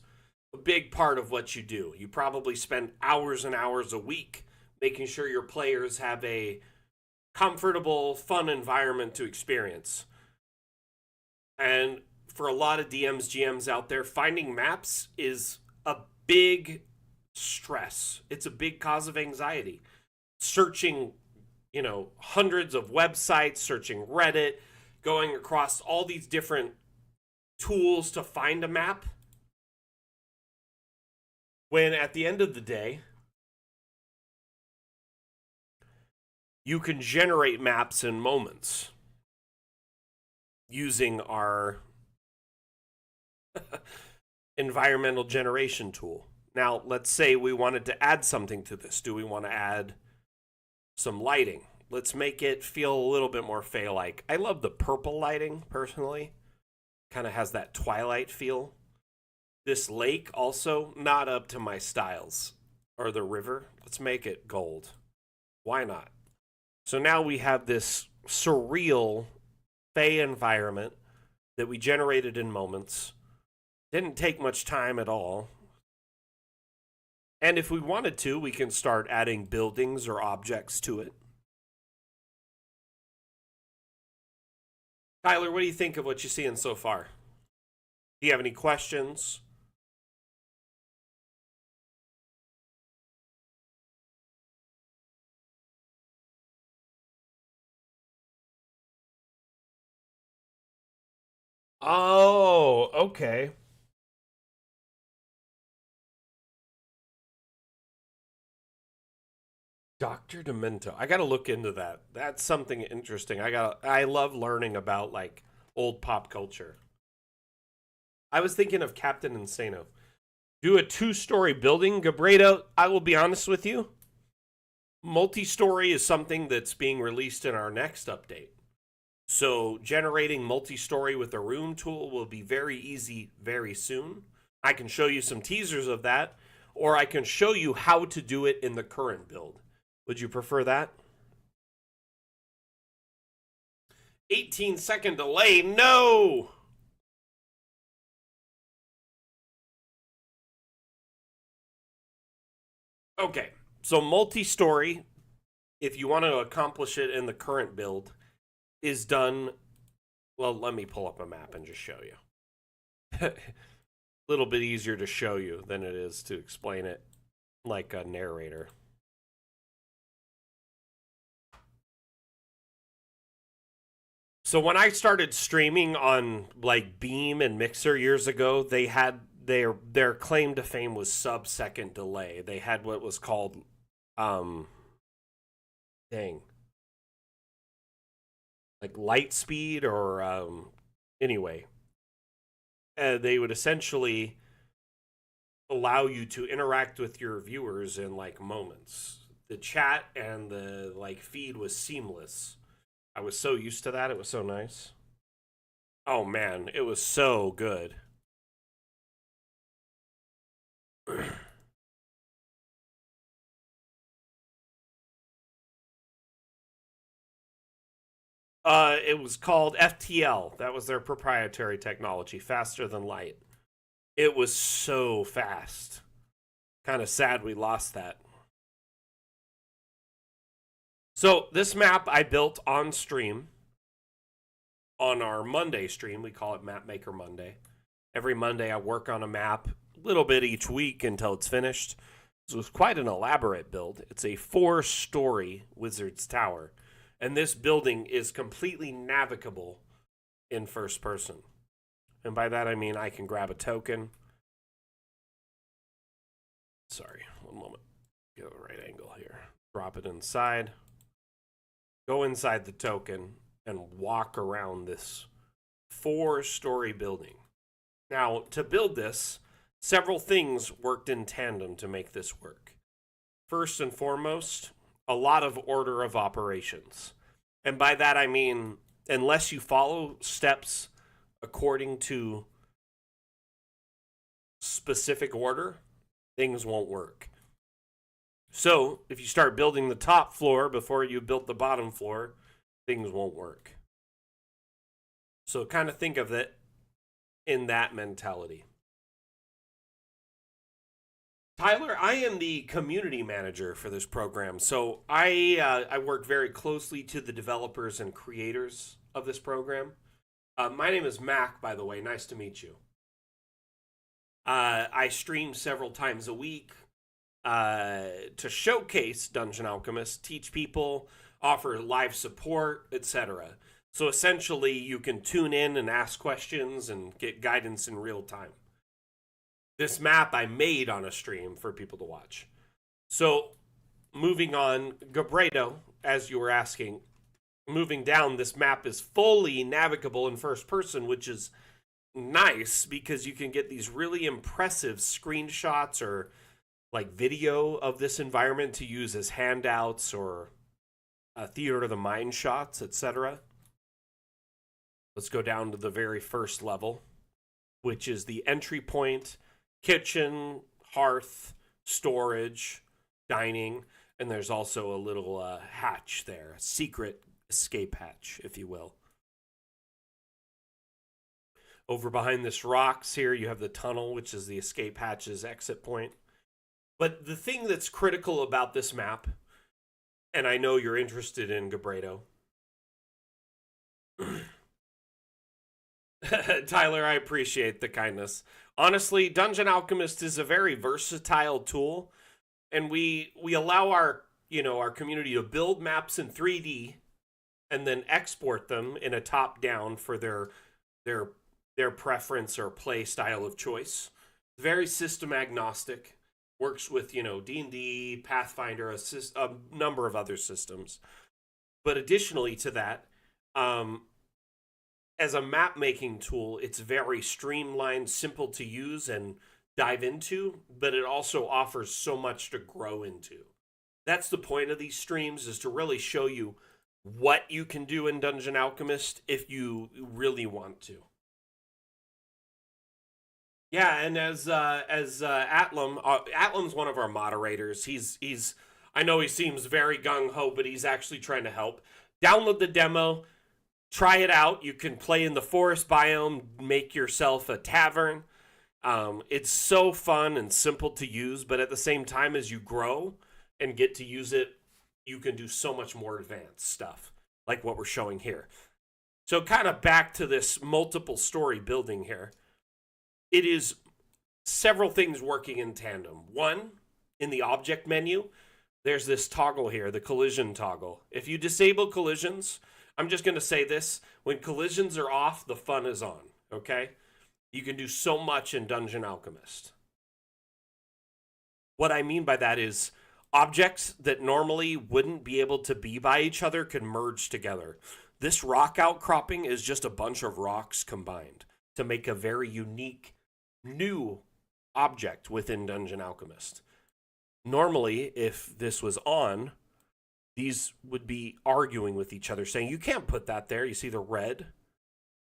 a big part of what you do. You probably spend hours and hours a week making sure your players have a comfortable, fun environment to experience. And for a lot of DMs, GMs out there, finding maps is a big stress. It's a big cause of anxiety. Searching, you know, hundreds of websites, searching Reddit, going across all these different tools to find a map. When at the end of the day, you can generate maps in moments using our environmental generation tool. Now, let's say we wanted to add something to this. Do we want to add some lighting? Let's make it feel a little bit more Fey-like. I love the purple lighting, personally. Kind of has that Twilight feel. This lake also not up to my styles. Or the river. Let's make it gold. Why not? So now we have this surreal Fey environment that we generated in moments. Didn't take much time at all. And if we wanted to, we can start adding buildings or objects to it. Tyler, what do you think of what you're seeing so far? Do you have any questions? Oh, okay. Dr. Demento. I got to look into that. That's something interesting. I love learning about like old pop culture. I was thinking of Captain Insano. Do a 2-story building, Gabredo. I will be honest with you. Multi-story is something that's being released in our next update. So generating multi-story with a room tool will be very easy very soon. I can show you some teasers of that, or I can show you how to do it in the current build. Would you prefer that? 18-second delay, no! Okay, so multi-story, if you want to accomplish it in the current build, is done. Well, let me pull up a map and just show you. A little bit easier to show you than it is to explain it like a narrator. So when I started streaming on like Beam and Mixer years ago, they had their claim to fame was sub-second delay. They had what was called like light speed or anyway. They would essentially allow you to interact with your viewers in like moments. The chat and the like feed was seamless. I was so used to that. It was so nice. Oh man, it was so good. It was called FTL. That was their proprietary technology, faster than light. It was so fast. Kind of sad we lost that. So this map I built on stream. On our Monday stream, we call it Map Maker Monday. Every Monday I work on a map, a little bit each week until it's finished. So it's quite an elaborate build. It's a 4-story Wizard's Tower. And this building is completely navigable in first person. And by that I mean I can grab a token. Sorry, one moment. Get a right angle here. Drop it inside. Go inside the token and walk around this 4-story building. Now, to build this, several things worked in tandem to make this work. First and foremost, a lot of order of operations. And by that I mean, unless you follow steps according to specific order, things won't work. So, if you start building the top floor before you built the bottom floor, things won't work. So, kind of think of it in that mentality. Tyler, I am the community manager for this program, so I work very closely to the developers and creators of this program. My name is Mac, by the way. Nice to meet you. I stream several times a week to showcase Dungeon Alchemist, teach people, offer live support, etc. So essentially, you can tune in and ask questions and get guidance in real time. This map I made on a stream for people to watch. So, moving on, Gabredo, as you were asking, moving down, this map is fully navigable in first person, which is nice because you can get these really impressive screenshots or like video of this environment to use as handouts or theater of the mind shots, etc. Let's go down to the very first level, which is the entry point, kitchen, hearth, storage, dining, and there's also a little hatch there, a secret escape hatch, if you will. Over behind this rocks here, you have the tunnel, which is the escape hatch's exit point. But the thing that's critical about this map, and I know you're interested in, Gabredo. Tyler, I appreciate the kindness. Honestly, Dungeon Alchemist is a very versatile tool, and we allow our community to build maps in 3D and then export them in a top-down for their preference or play style of choice. Very system agnostic. Works with, D&D, Pathfinder, a number of other systems. But additionally to that, as a map-making tool, it's very streamlined, simple to use and dive into, but it also offers so much to grow into. That's the point of these streams, is to really show you what you can do in Dungeon Alchemist if you really want to. Yeah, and as Atlam, Atlam's one of our moderators. He's I know he seems very gung-ho, but he's actually trying to help. Download the demo, try it out. You can play in the forest biome, make yourself a tavern. It's so fun and simple to use, but at the same time, as you grow and get to use it, you can do so much more advanced stuff, like what we're showing here. So kind of back to this multiple story building here. It is several things working in tandem. One, in the object menu, there's this toggle here, the collision toggle. If you disable collisions, I'm just going to say this, when collisions are off, the fun is on, okay? You can do so much in Dungeon Alchemist. What I mean by that is objects that normally wouldn't be able to be by each other can merge together. This rock outcropping is just a bunch of rocks combined to make a very unique, new object within Dungeon Alchemist. Normally, if this was on, these would be arguing with each other, saying, you can't put that there. You see the red?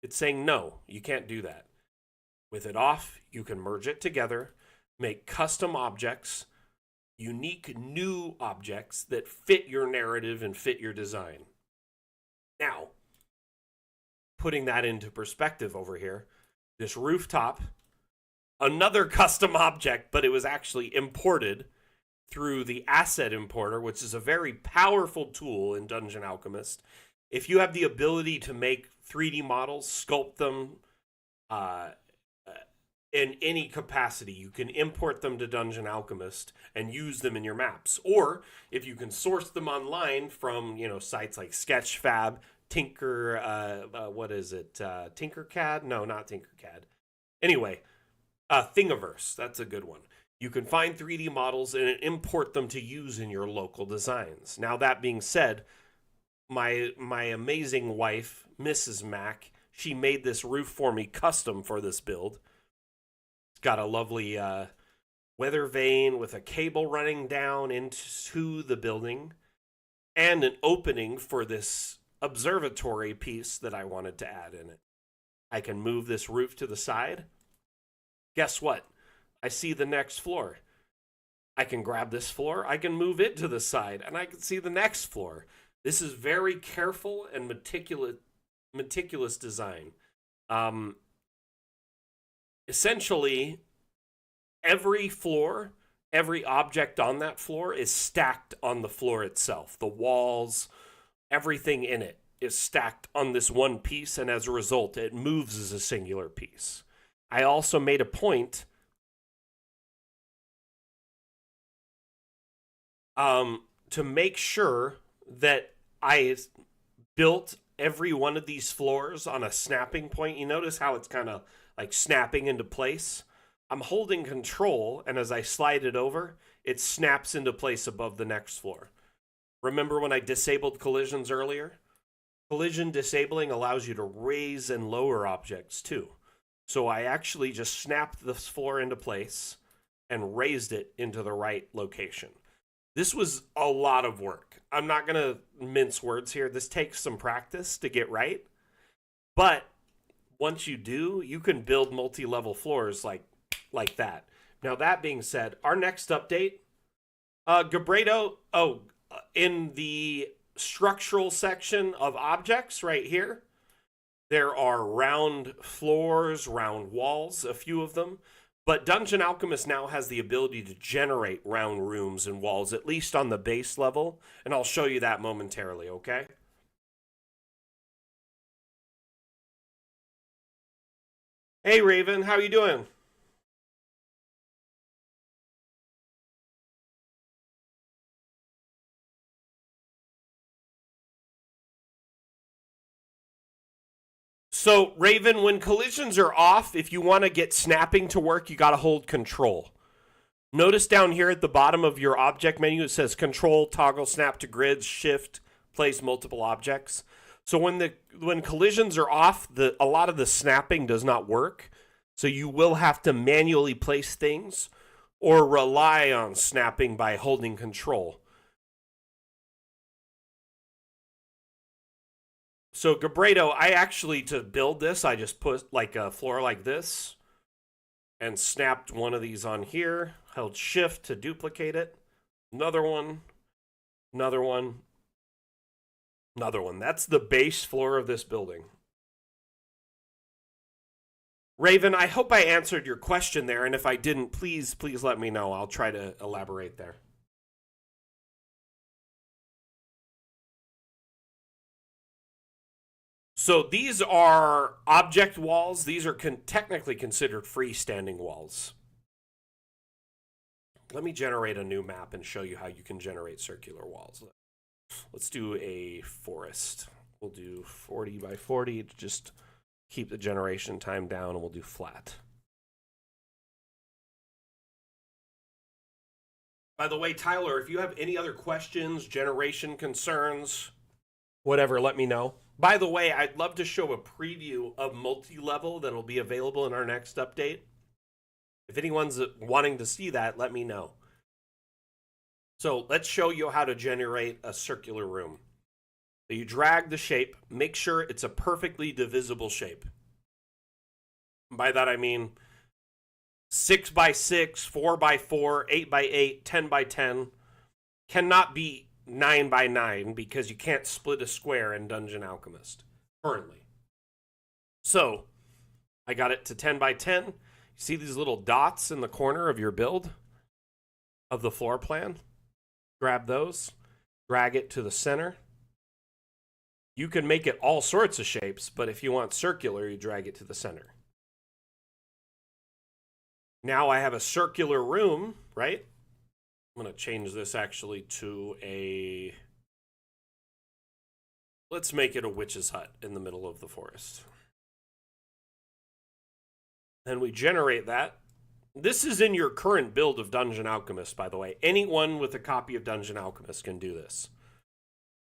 It's saying, no, you can't do that. With it off, you can merge it together, make custom objects, unique new objects that fit your narrative and fit your design. Now, putting that into perspective over here, this rooftop, another custom object, but it was actually imported through the asset importer, which is a very powerful tool in Dungeon Alchemist. If you have the ability to make 3D models, sculpt them in any capacity, you can import them to Dungeon Alchemist and use them in your maps. Or if you can source them online from, sites like Sketchfab, Tinkercad? No, not Tinkercad. Anyway, Thingiverse, that's a good one. You can find 3D models and import them to use in your local designs. Now, that being said, my amazing wife, Mrs. Mac, she made this roof for me custom for this build. It's got a lovely weather vane with a cable running down into the building and an opening for this observatory piece that I wanted to add in it. I can move this roof to the side. Guess what? I see the next floor. I can grab this floor, I can move it to the side, and I can see the next floor. This is very careful and meticulous design. Essentially, every floor, every object on that floor is stacked on the floor itself. The walls, everything in it is stacked on this one piece, and as a result, it moves as a singular piece. I also made a point to make sure that I built every one of these floors on a snapping point. You notice how it's kind of like snapping into place? I'm holding control, and as I slide it over, it snaps into place above the next floor. Remember when I disabled collisions earlier? Collision disabling allows you to raise and lower objects too. So I actually just snapped this floor into place and raised it into the right location. This was a lot of work. I'm not going to mince words here. This takes some practice to get right. But once you do, you can build multi-level floors like that. Now, that being said, our next update, Gabredo, in the structural section of objects right here, there are round floors, round walls, a few of them. But Dungeon Alchemist now has the ability to generate round rooms and walls, at least on the base level. And I'll show you that momentarily, okay? Hey, Raven, how you doing? So, Raven, when collisions are off, if you want to get snapping to work, you got to hold control. Notice down here at the bottom of your object menu, it says control, toggle, snap to grids, shift, place multiple objects. So when collisions are off, a lot of the snapping does not work. So you will have to manually place things or rely on snapping by holding control. So Gabredo, I actually, to build this, I just put like a floor like this and snapped one of these on here, held shift to duplicate it. Another one, another one, another one. That's the base floor of this building. Raven, I hope I answered your question there, and if I didn't, please let me know. I'll try to elaborate there. So these are object walls. These are technically considered freestanding walls. let me generate a new map and show you how you can generate circular walls. Let's do a forest. We'll do 40 by 40 to just keep the generation time down, and we'll do flat. By the way, Tyler, if you have any other questions, generation concerns, whatever, let me know. By the way, I'd love to show a preview of multi-level that'll be available in our next update. If anyone's wanting to see that, let me know. So let's show you how to generate a circular room. So you drag the shape, make sure it's a perfectly divisible shape. By that I mean 6 by 6, 4 by 4, 8 by 8, 10 by 10. Cannot be 9 by 9 because you can't split a square in Dungeon Alchemist currently. So I got it to 10 by 10. You see these little dots in the corner of your build of the floor plan? Grab those, drag it to the center. You can make it all sorts of shapes, but if you want circular, you drag it to the center. Now I have a circular room, right? I'm going to change this actually to a... Let's make it a witch's hut in the middle of the forest. And we generate that. This is in your current build of Dungeon Alchemist, by the way. Anyone with a copy of Dungeon Alchemist can do this.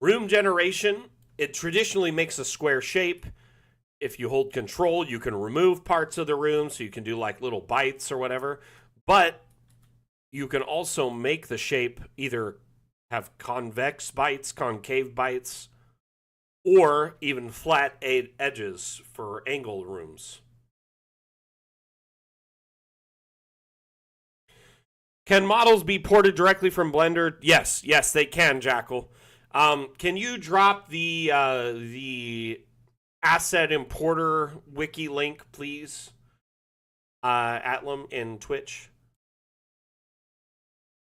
Room generation, it traditionally makes a square shape. If you hold control, you can remove parts of the room, so you can do like little bites or whatever. But you can also make the shape either have convex bites, concave bites, or even flat edges for angle rooms. Can models be ported directly from Blender? Yes, they can, Jackal. Can you drop the asset importer wiki link, please? Atlam in Twitch.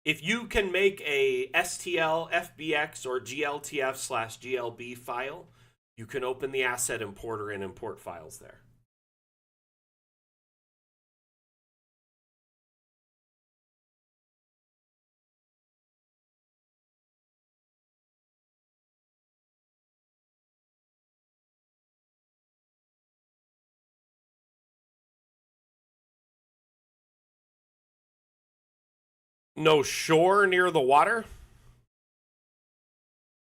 If you can make a STL, FBX, or GLTF/GLB file, you can open the asset importer and import files there. No shore near the water?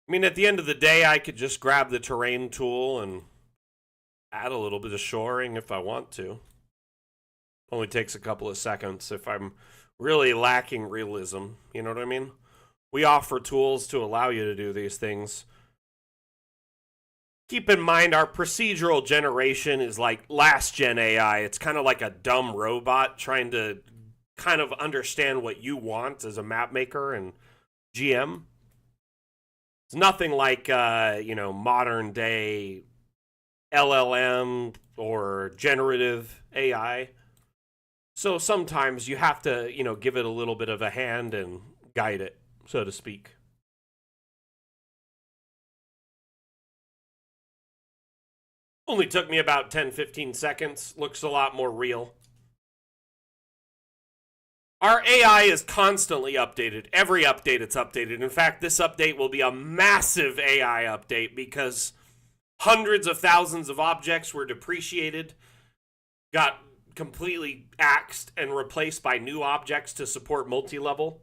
I mean, at the end of the day, I could just grab the terrain tool and add a little bit of shoring if I want to. Only takes a couple of seconds if I'm really lacking realism. You know what I mean? We offer tools to allow you to do these things. Keep in mind, our procedural generation is like last gen AI. It's kind of like a dumb robot trying to kind of understand what you want as a map maker and GM. It's nothing like, modern day LLM or generative AI. So sometimes you have to, give it a little bit of a hand and guide it, so to speak. Only took me about 10-15 seconds. Looks a lot more real. Our AI is constantly updated. Every update it's updated. In fact, this update will be a massive AI update because hundreds of thousands of objects were depreciated, got completely axed, and replaced by new objects to support multi-level.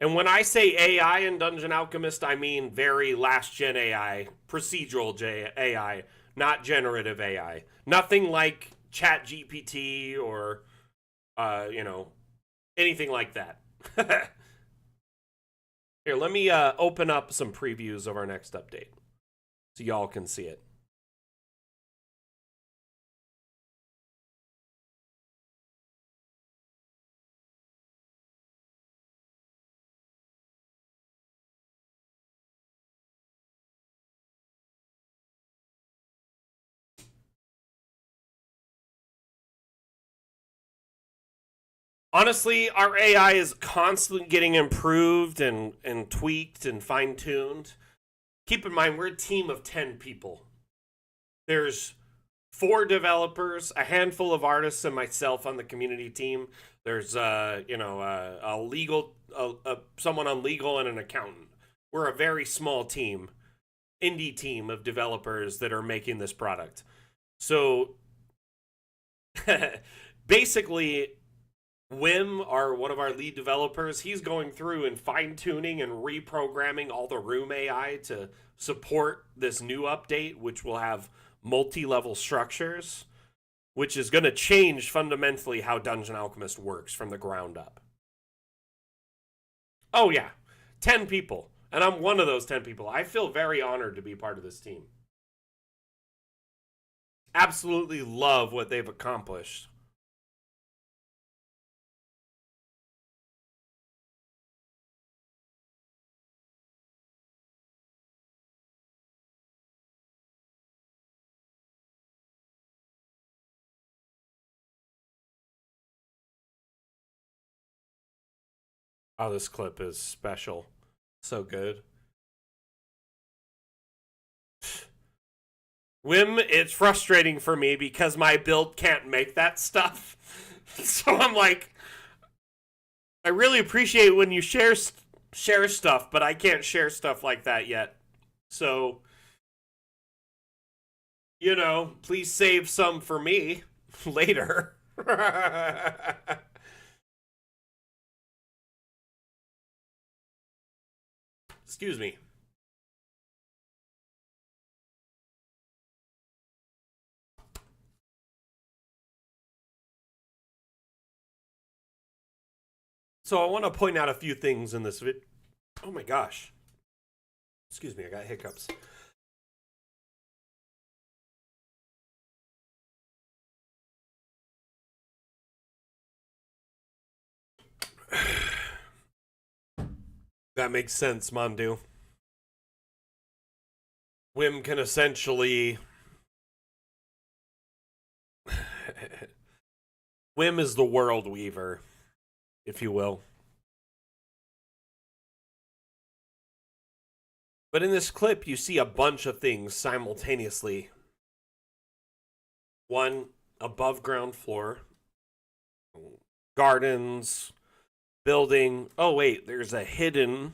And when I say AI in Dungeon Alchemist, I mean very last-gen AI, procedural AI, not generative AI. Nothing like ChatGPT or... anything like that. Here, let me open up some previews of our next update so y'all can see it. Honestly, our AI is constantly getting improved and tweaked and fine-tuned. Keep in mind, we're a team of 10 people. There's 4 developers, a handful of artists, and myself on the community team. There's a legal, someone on legal, and an accountant. We're a very small team, indie team of developers that are making this product. So basically, Wim, one of our lead developers, he's going through and fine-tuning and reprogramming all the room AI to support this new update, which will have multi-level structures, which is going to change fundamentally how Dungeon Alchemist works from the ground up. Oh yeah, 10 people. And I'm one of those 10 people. I feel very honored to be part of this team. Absolutely love what they've accomplished. Oh, this clip is special. So good. Wim, it's frustrating for me because my build can't make that stuff. So I'm like, I really appreciate when you share stuff, but I can't share stuff like that yet. So, please save some for me later. Excuse me. So I want to point out a few things in this video. Oh my gosh. Excuse me, I got hiccups. That makes sense, Mondu. Wim can essentially... Wim is the world weaver, if you will. But in this clip, you see a bunch of things simultaneously. One, above ground floor. Gardens. Building. Oh, wait, there's a hidden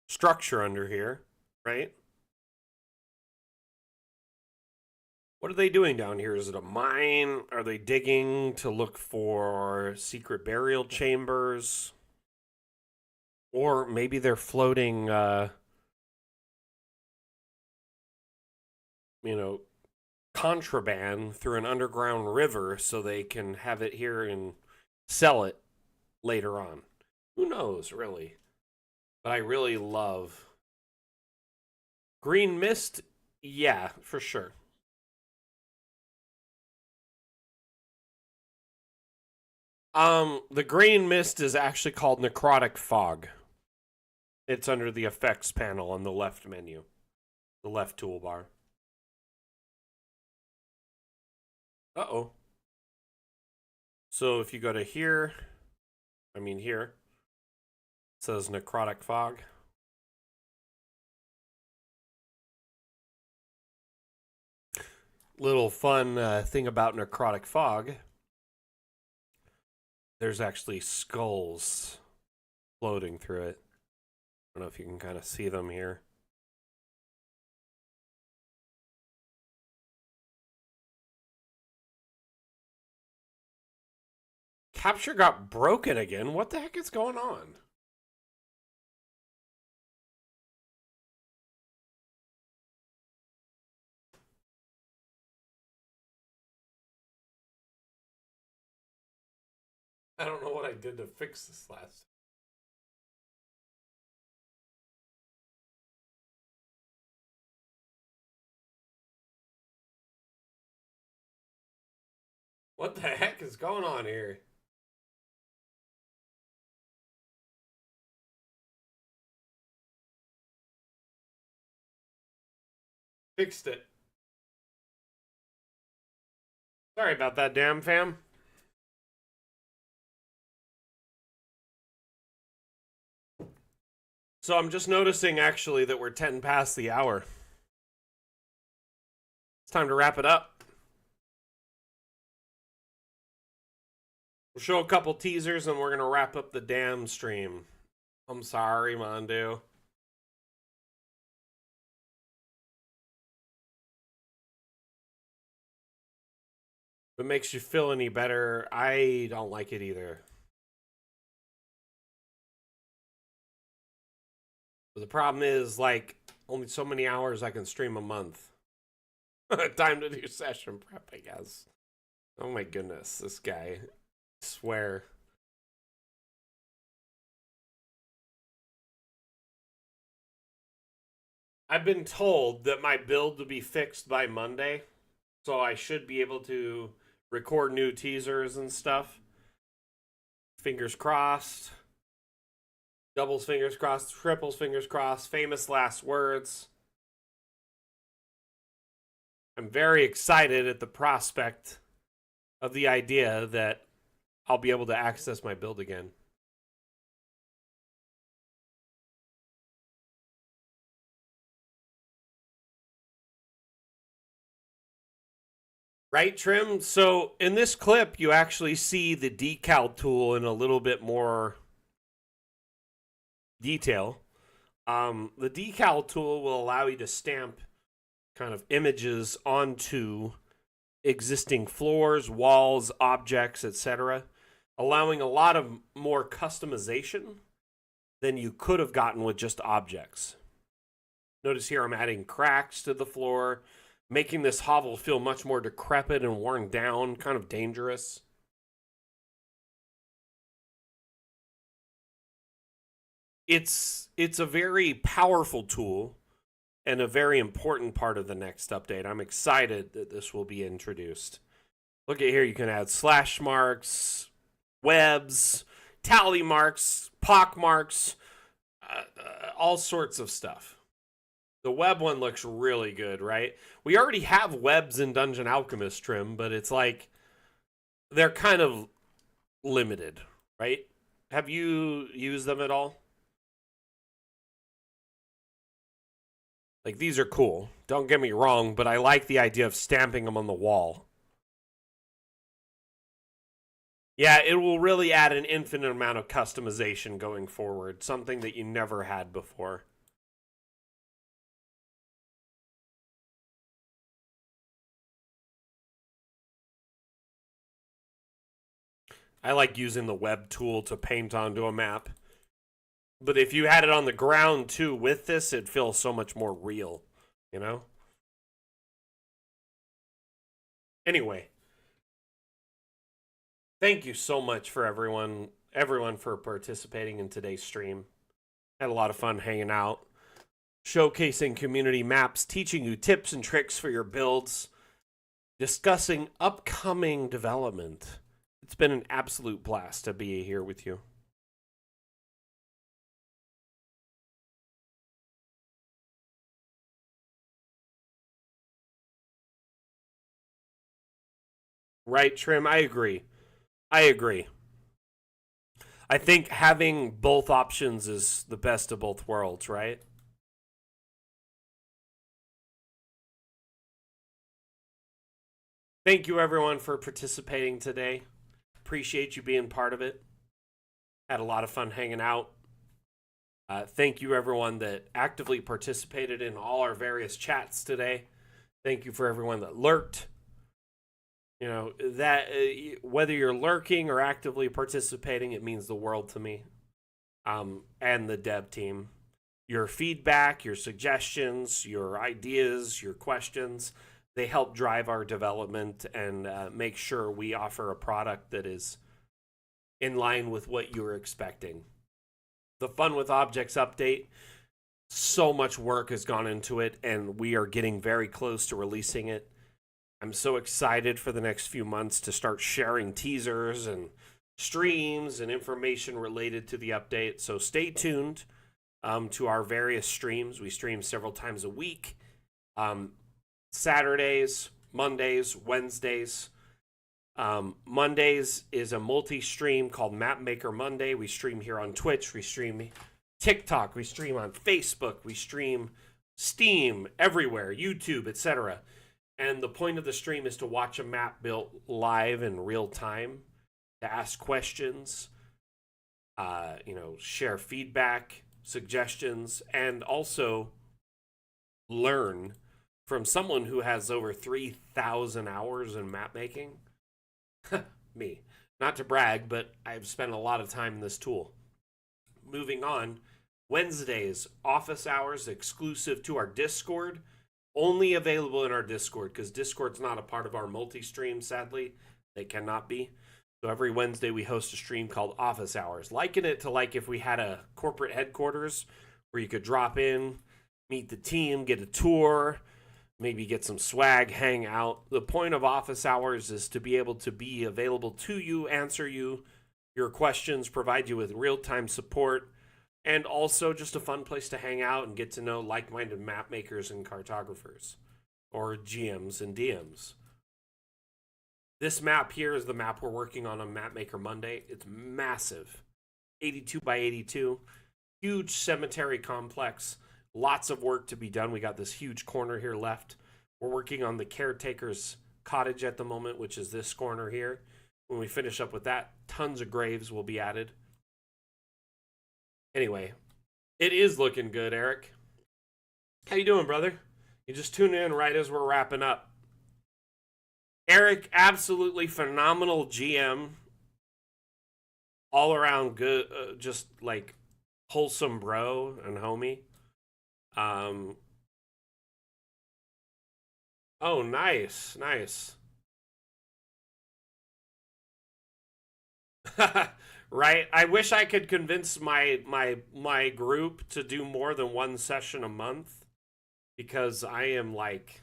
structure under here, right? What are they doing down here? Is it a mine? Are they digging to look for secret burial chambers? Or maybe they're floating, contraband through an underground river so they can have it here and sell it later on. Who knows, really? But I really love Green Mist. Yeah, for sure. The green mist is actually called Necrotic Fog. It's under the effects panel on the left menu, the left toolbar. Uh-oh. So if you go to here, here, it says Necrotic Fog. Little fun thing about Necrotic Fog. There's actually skulls floating through it. I don't know if you can kind of see them here. Capture got broken again. What the heck is going on? I don't know what I did to fix this last. What the heck is going on here? Fixed it. Sorry about that, damn fam. So I'm just noticing actually that we're 10 past the hour. It's time to wrap it up. We'll show a couple teasers and we're going to wrap up the damn stream. I'm sorry, Mondu. If it makes you feel any better, I don't like it either. But the problem is, like, only so many hours I can stream a month. Time to do session prep, I guess. Oh my goodness, this guy. I swear. I've been told that my build will be fixed by Monday, so I should be able to record new teasers and stuff. Fingers crossed. Doubles fingers crossed, triples fingers crossed, famous last words. I'm very excited at the prospect of the idea that I'll be able to access my build again. Right, Trim? So in this clip, you actually see the decal tool in a little bit more detail. The decal tool will allow you to stamp kind of images onto existing floors, walls, objects, etc., allowing a lot of more customization than you could have gotten with just objects. Notice here I'm adding cracks to the floor, making this hovel feel much more decrepit and worn down, kind of dangerous. It's a very powerful tool and a very important part of the next update. I'm excited that this will be introduced. Look at here, you can add slash marks, webs, tally marks, pock marks, all sorts of stuff. The web one looks really good, right? We already have webs in Dungeon Alchemist, Trim, but it's like they're kind of limited, right? Have you used them at all? Like, these are cool. Don't get me wrong, but I like the idea of stamping them on the wall. Yeah, it will really add an infinite amount of customization going forward. Something that you never had before. I like using the web tool to paint onto a map. But if you had it on the ground, too, with this, it'd feel so much more real, you know? Anyway. Thank you so much for everyone for participating in today's stream. Had a lot of fun hanging out, showcasing community maps, teaching you tips and tricks for your builds, discussing upcoming development. It's been an absolute blast to be here with you. Right, Trim? I agree. I think having both options is the best of both worlds, right? Thank you, everyone, for participating today. Appreciate you being part of it. Had a lot of fun hanging out. Thank you, everyone that actively participated in all our various chats today. Thank you for everyone that lurked. You know, that whether you're lurking or actively participating, it means the world to me. And the dev team. Your feedback, your suggestions, your ideas, your questions, they help drive our development and make sure we offer a product that is in line with what you're expecting. The Fun with Objects update, so much work has gone into it, and we are getting very close to releasing it. I'm so excited for the next few months to start sharing teasers and streams and information related to the update. So stay tuned to our various streams. We stream several times a week. Saturdays, Mondays, Wednesdays. Mondays is a multi-stream called Mapmaker Monday. We stream here on Twitch. We stream TikTok. We stream on Facebook. We stream Steam, everywhere, YouTube, etc. And the point of the stream is to watch a map built live in real time, to ask questions, share feedback, suggestions, and also learn from someone who has over 3,000 hours in map making. Me. Not to brag, but I've spent a lot of time in this tool. Moving on, Wednesdays, office hours exclusive to our Discord. Only available in our Discord, because Discord's not a part of our multi-stream, sadly. They cannot be. So every Wednesday we host a stream called Office Hours. Liken it to like if we had a corporate headquarters where you could drop in, meet the team, get a tour, maybe get some swag, hang out. The point of Office Hours is to be able to be available to you, answer your questions, provide you with real-time support, and also just a fun place to hang out and get to know like-minded map makers and cartographers, or GMs and DMs. This map here is the map we're working on Mapmaker Monday. It's massive, 82 by 82, huge cemetery complex, lots of work to be done. We got this huge corner here left. We're working on the caretaker's cottage at the moment, which is this corner here. When we finish up with that, tons of graves will be added. Anyway, it is looking good, Eric. How you doing, brother? You just tuned in right as we're wrapping up. Eric, absolutely phenomenal GM. All around good, just like wholesome bro and homie. Oh, nice, nice. Right? I wish I could convince my group to do more than one session a month, because I am like,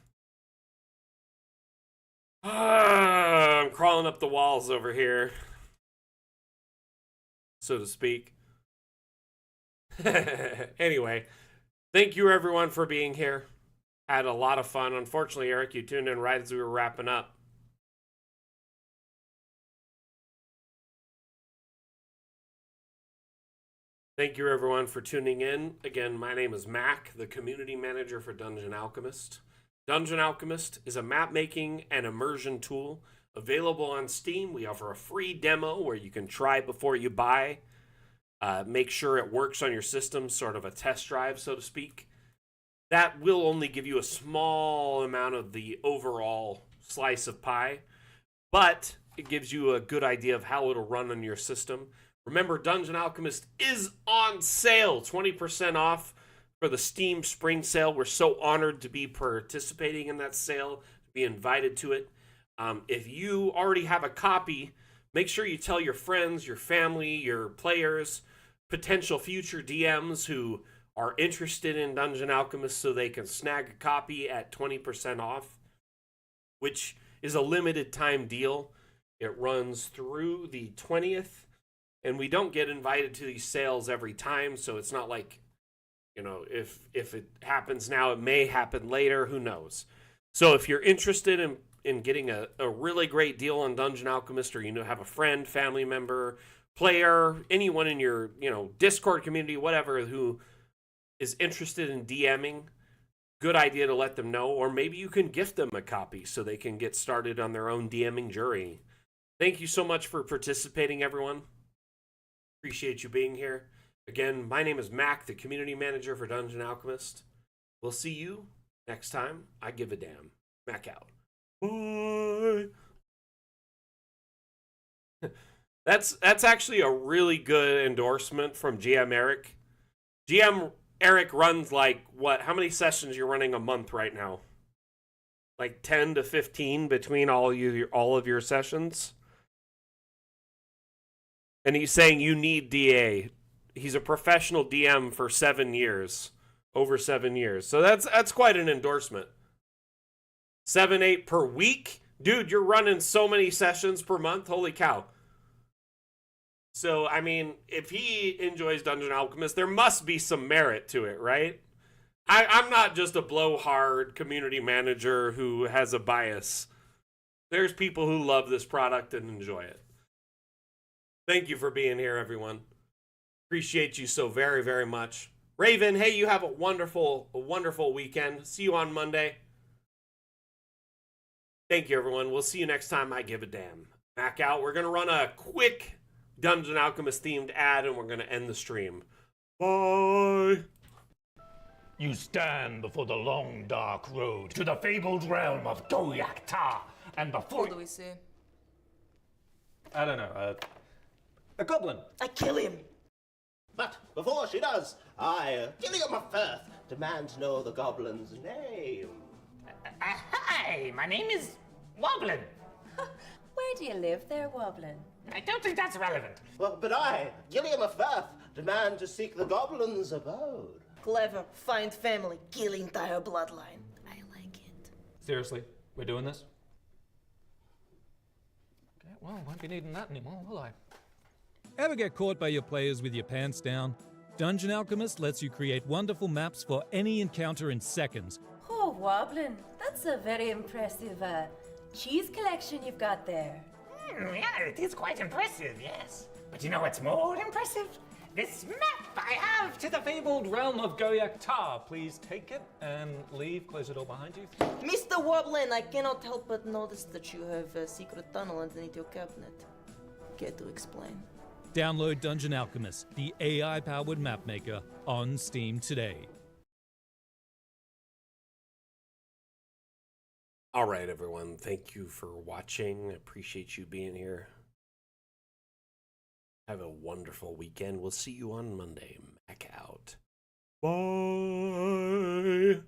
I'm crawling up the walls over here, so to speak. Anyway, thank you everyone for being here. Had a lot of fun. Unfortunately, Eric, you tuned in right as we were wrapping up. Thank you everyone for tuning in. Again, my name is Mac, the community manager for Dungeon Alchemist. Dungeon Alchemist is a map making and immersion tool available on Steam. We offer a free demo where you can try before you buy. Make sure it works on your system, sort of a test drive, so to speak. That will only give you a small amount of the overall slice of pie, but it gives you a good idea of how it'll run on your system. Remember, Dungeon Alchemist is on sale, 20% off for the Steam Spring Sale. We're so honored to be participating in that sale, to be invited to it. If you already have a copy, make sure you tell your friends, your family, your players, potential future DMs who are interested in Dungeon Alchemist so they can snag a copy at 20% off, which is a limited time deal. It runs through the 20th. And we don't get invited to these sales every time, so it's not like, you know, if it happens now, it may happen later, who knows. So if you're interested in getting a really great deal on Dungeon Alchemist, or have a friend, family member, player, anyone in your, Discord community, whatever, who is interested in DMing, good idea to let them know, or maybe you can gift them a copy so they can get started on their own DMing journey. Thank you so much for participating, everyone. Appreciate you being here. Again, my name is Mac, the community manager for Dungeon Alchemist. We'll see you next time. I give a damn. Mac out. Bye. That's actually a really good endorsement from GM Eric. GM Eric runs like what? How many sessions you're running a month right now? Like 10 to 15 between all of your sessions? And he's saying you need DA. He's a professional DM for 7 years. Over 7 years. So that's quite an endorsement. 7, 8 per week? Dude, you're running so many sessions per month. Holy cow. So, I mean, if he enjoys Dungeon Alchemist, there must be some merit to it, right? I'm not just a blowhard community manager who has a bias. There's people who love this product and enjoy it. Thank you for being here, everyone. Appreciate you so very, very much. Raven, hey, you have a wonderful weekend. See you on Monday. Thank you, everyone. We'll see you next time. I give a damn. Back out. We're going to run a quick Dungeon Alchemist themed ad and we're going to end the stream. Bye. You stand before the long, dark road to the fabled realm of Goyak Ta, and before What do we see? I don't know. A goblin. I kill him. But before she does, I, Gilliam of Firth, demand to know the goblin's name. Hi, my name is Woblin. Where do you live there, Woblin? I don't think that's relevant. Well, but I, Gilliam of Firth, demand to seek the goblin's abode. Clever, find family, kill entire bloodline. I like it. Seriously, we're doing this? Okay, well, won't be needing that anymore, will I? Ever get caught by your players with your pants down? Dungeon Alchemist lets you create wonderful maps for any encounter in seconds. Oh, Woblin, that's a very impressive cheese collection you've got there. Yeah, it is quite impressive, yes. But you know what's more impressive? This map I have To the fabled realm of Goyak Ta. Please take it and leave. Close the door behind you. Mr. Woblin, I cannot help but notice that you have a secret tunnel underneath your cabinet. Care to explain? Download Dungeon Alchemist, the AI-powered map maker, on Steam today. All right, everyone. Thank you for watching. I appreciate you being here. Have a wonderful weekend. We'll see you on Monday. Mac out. Bye.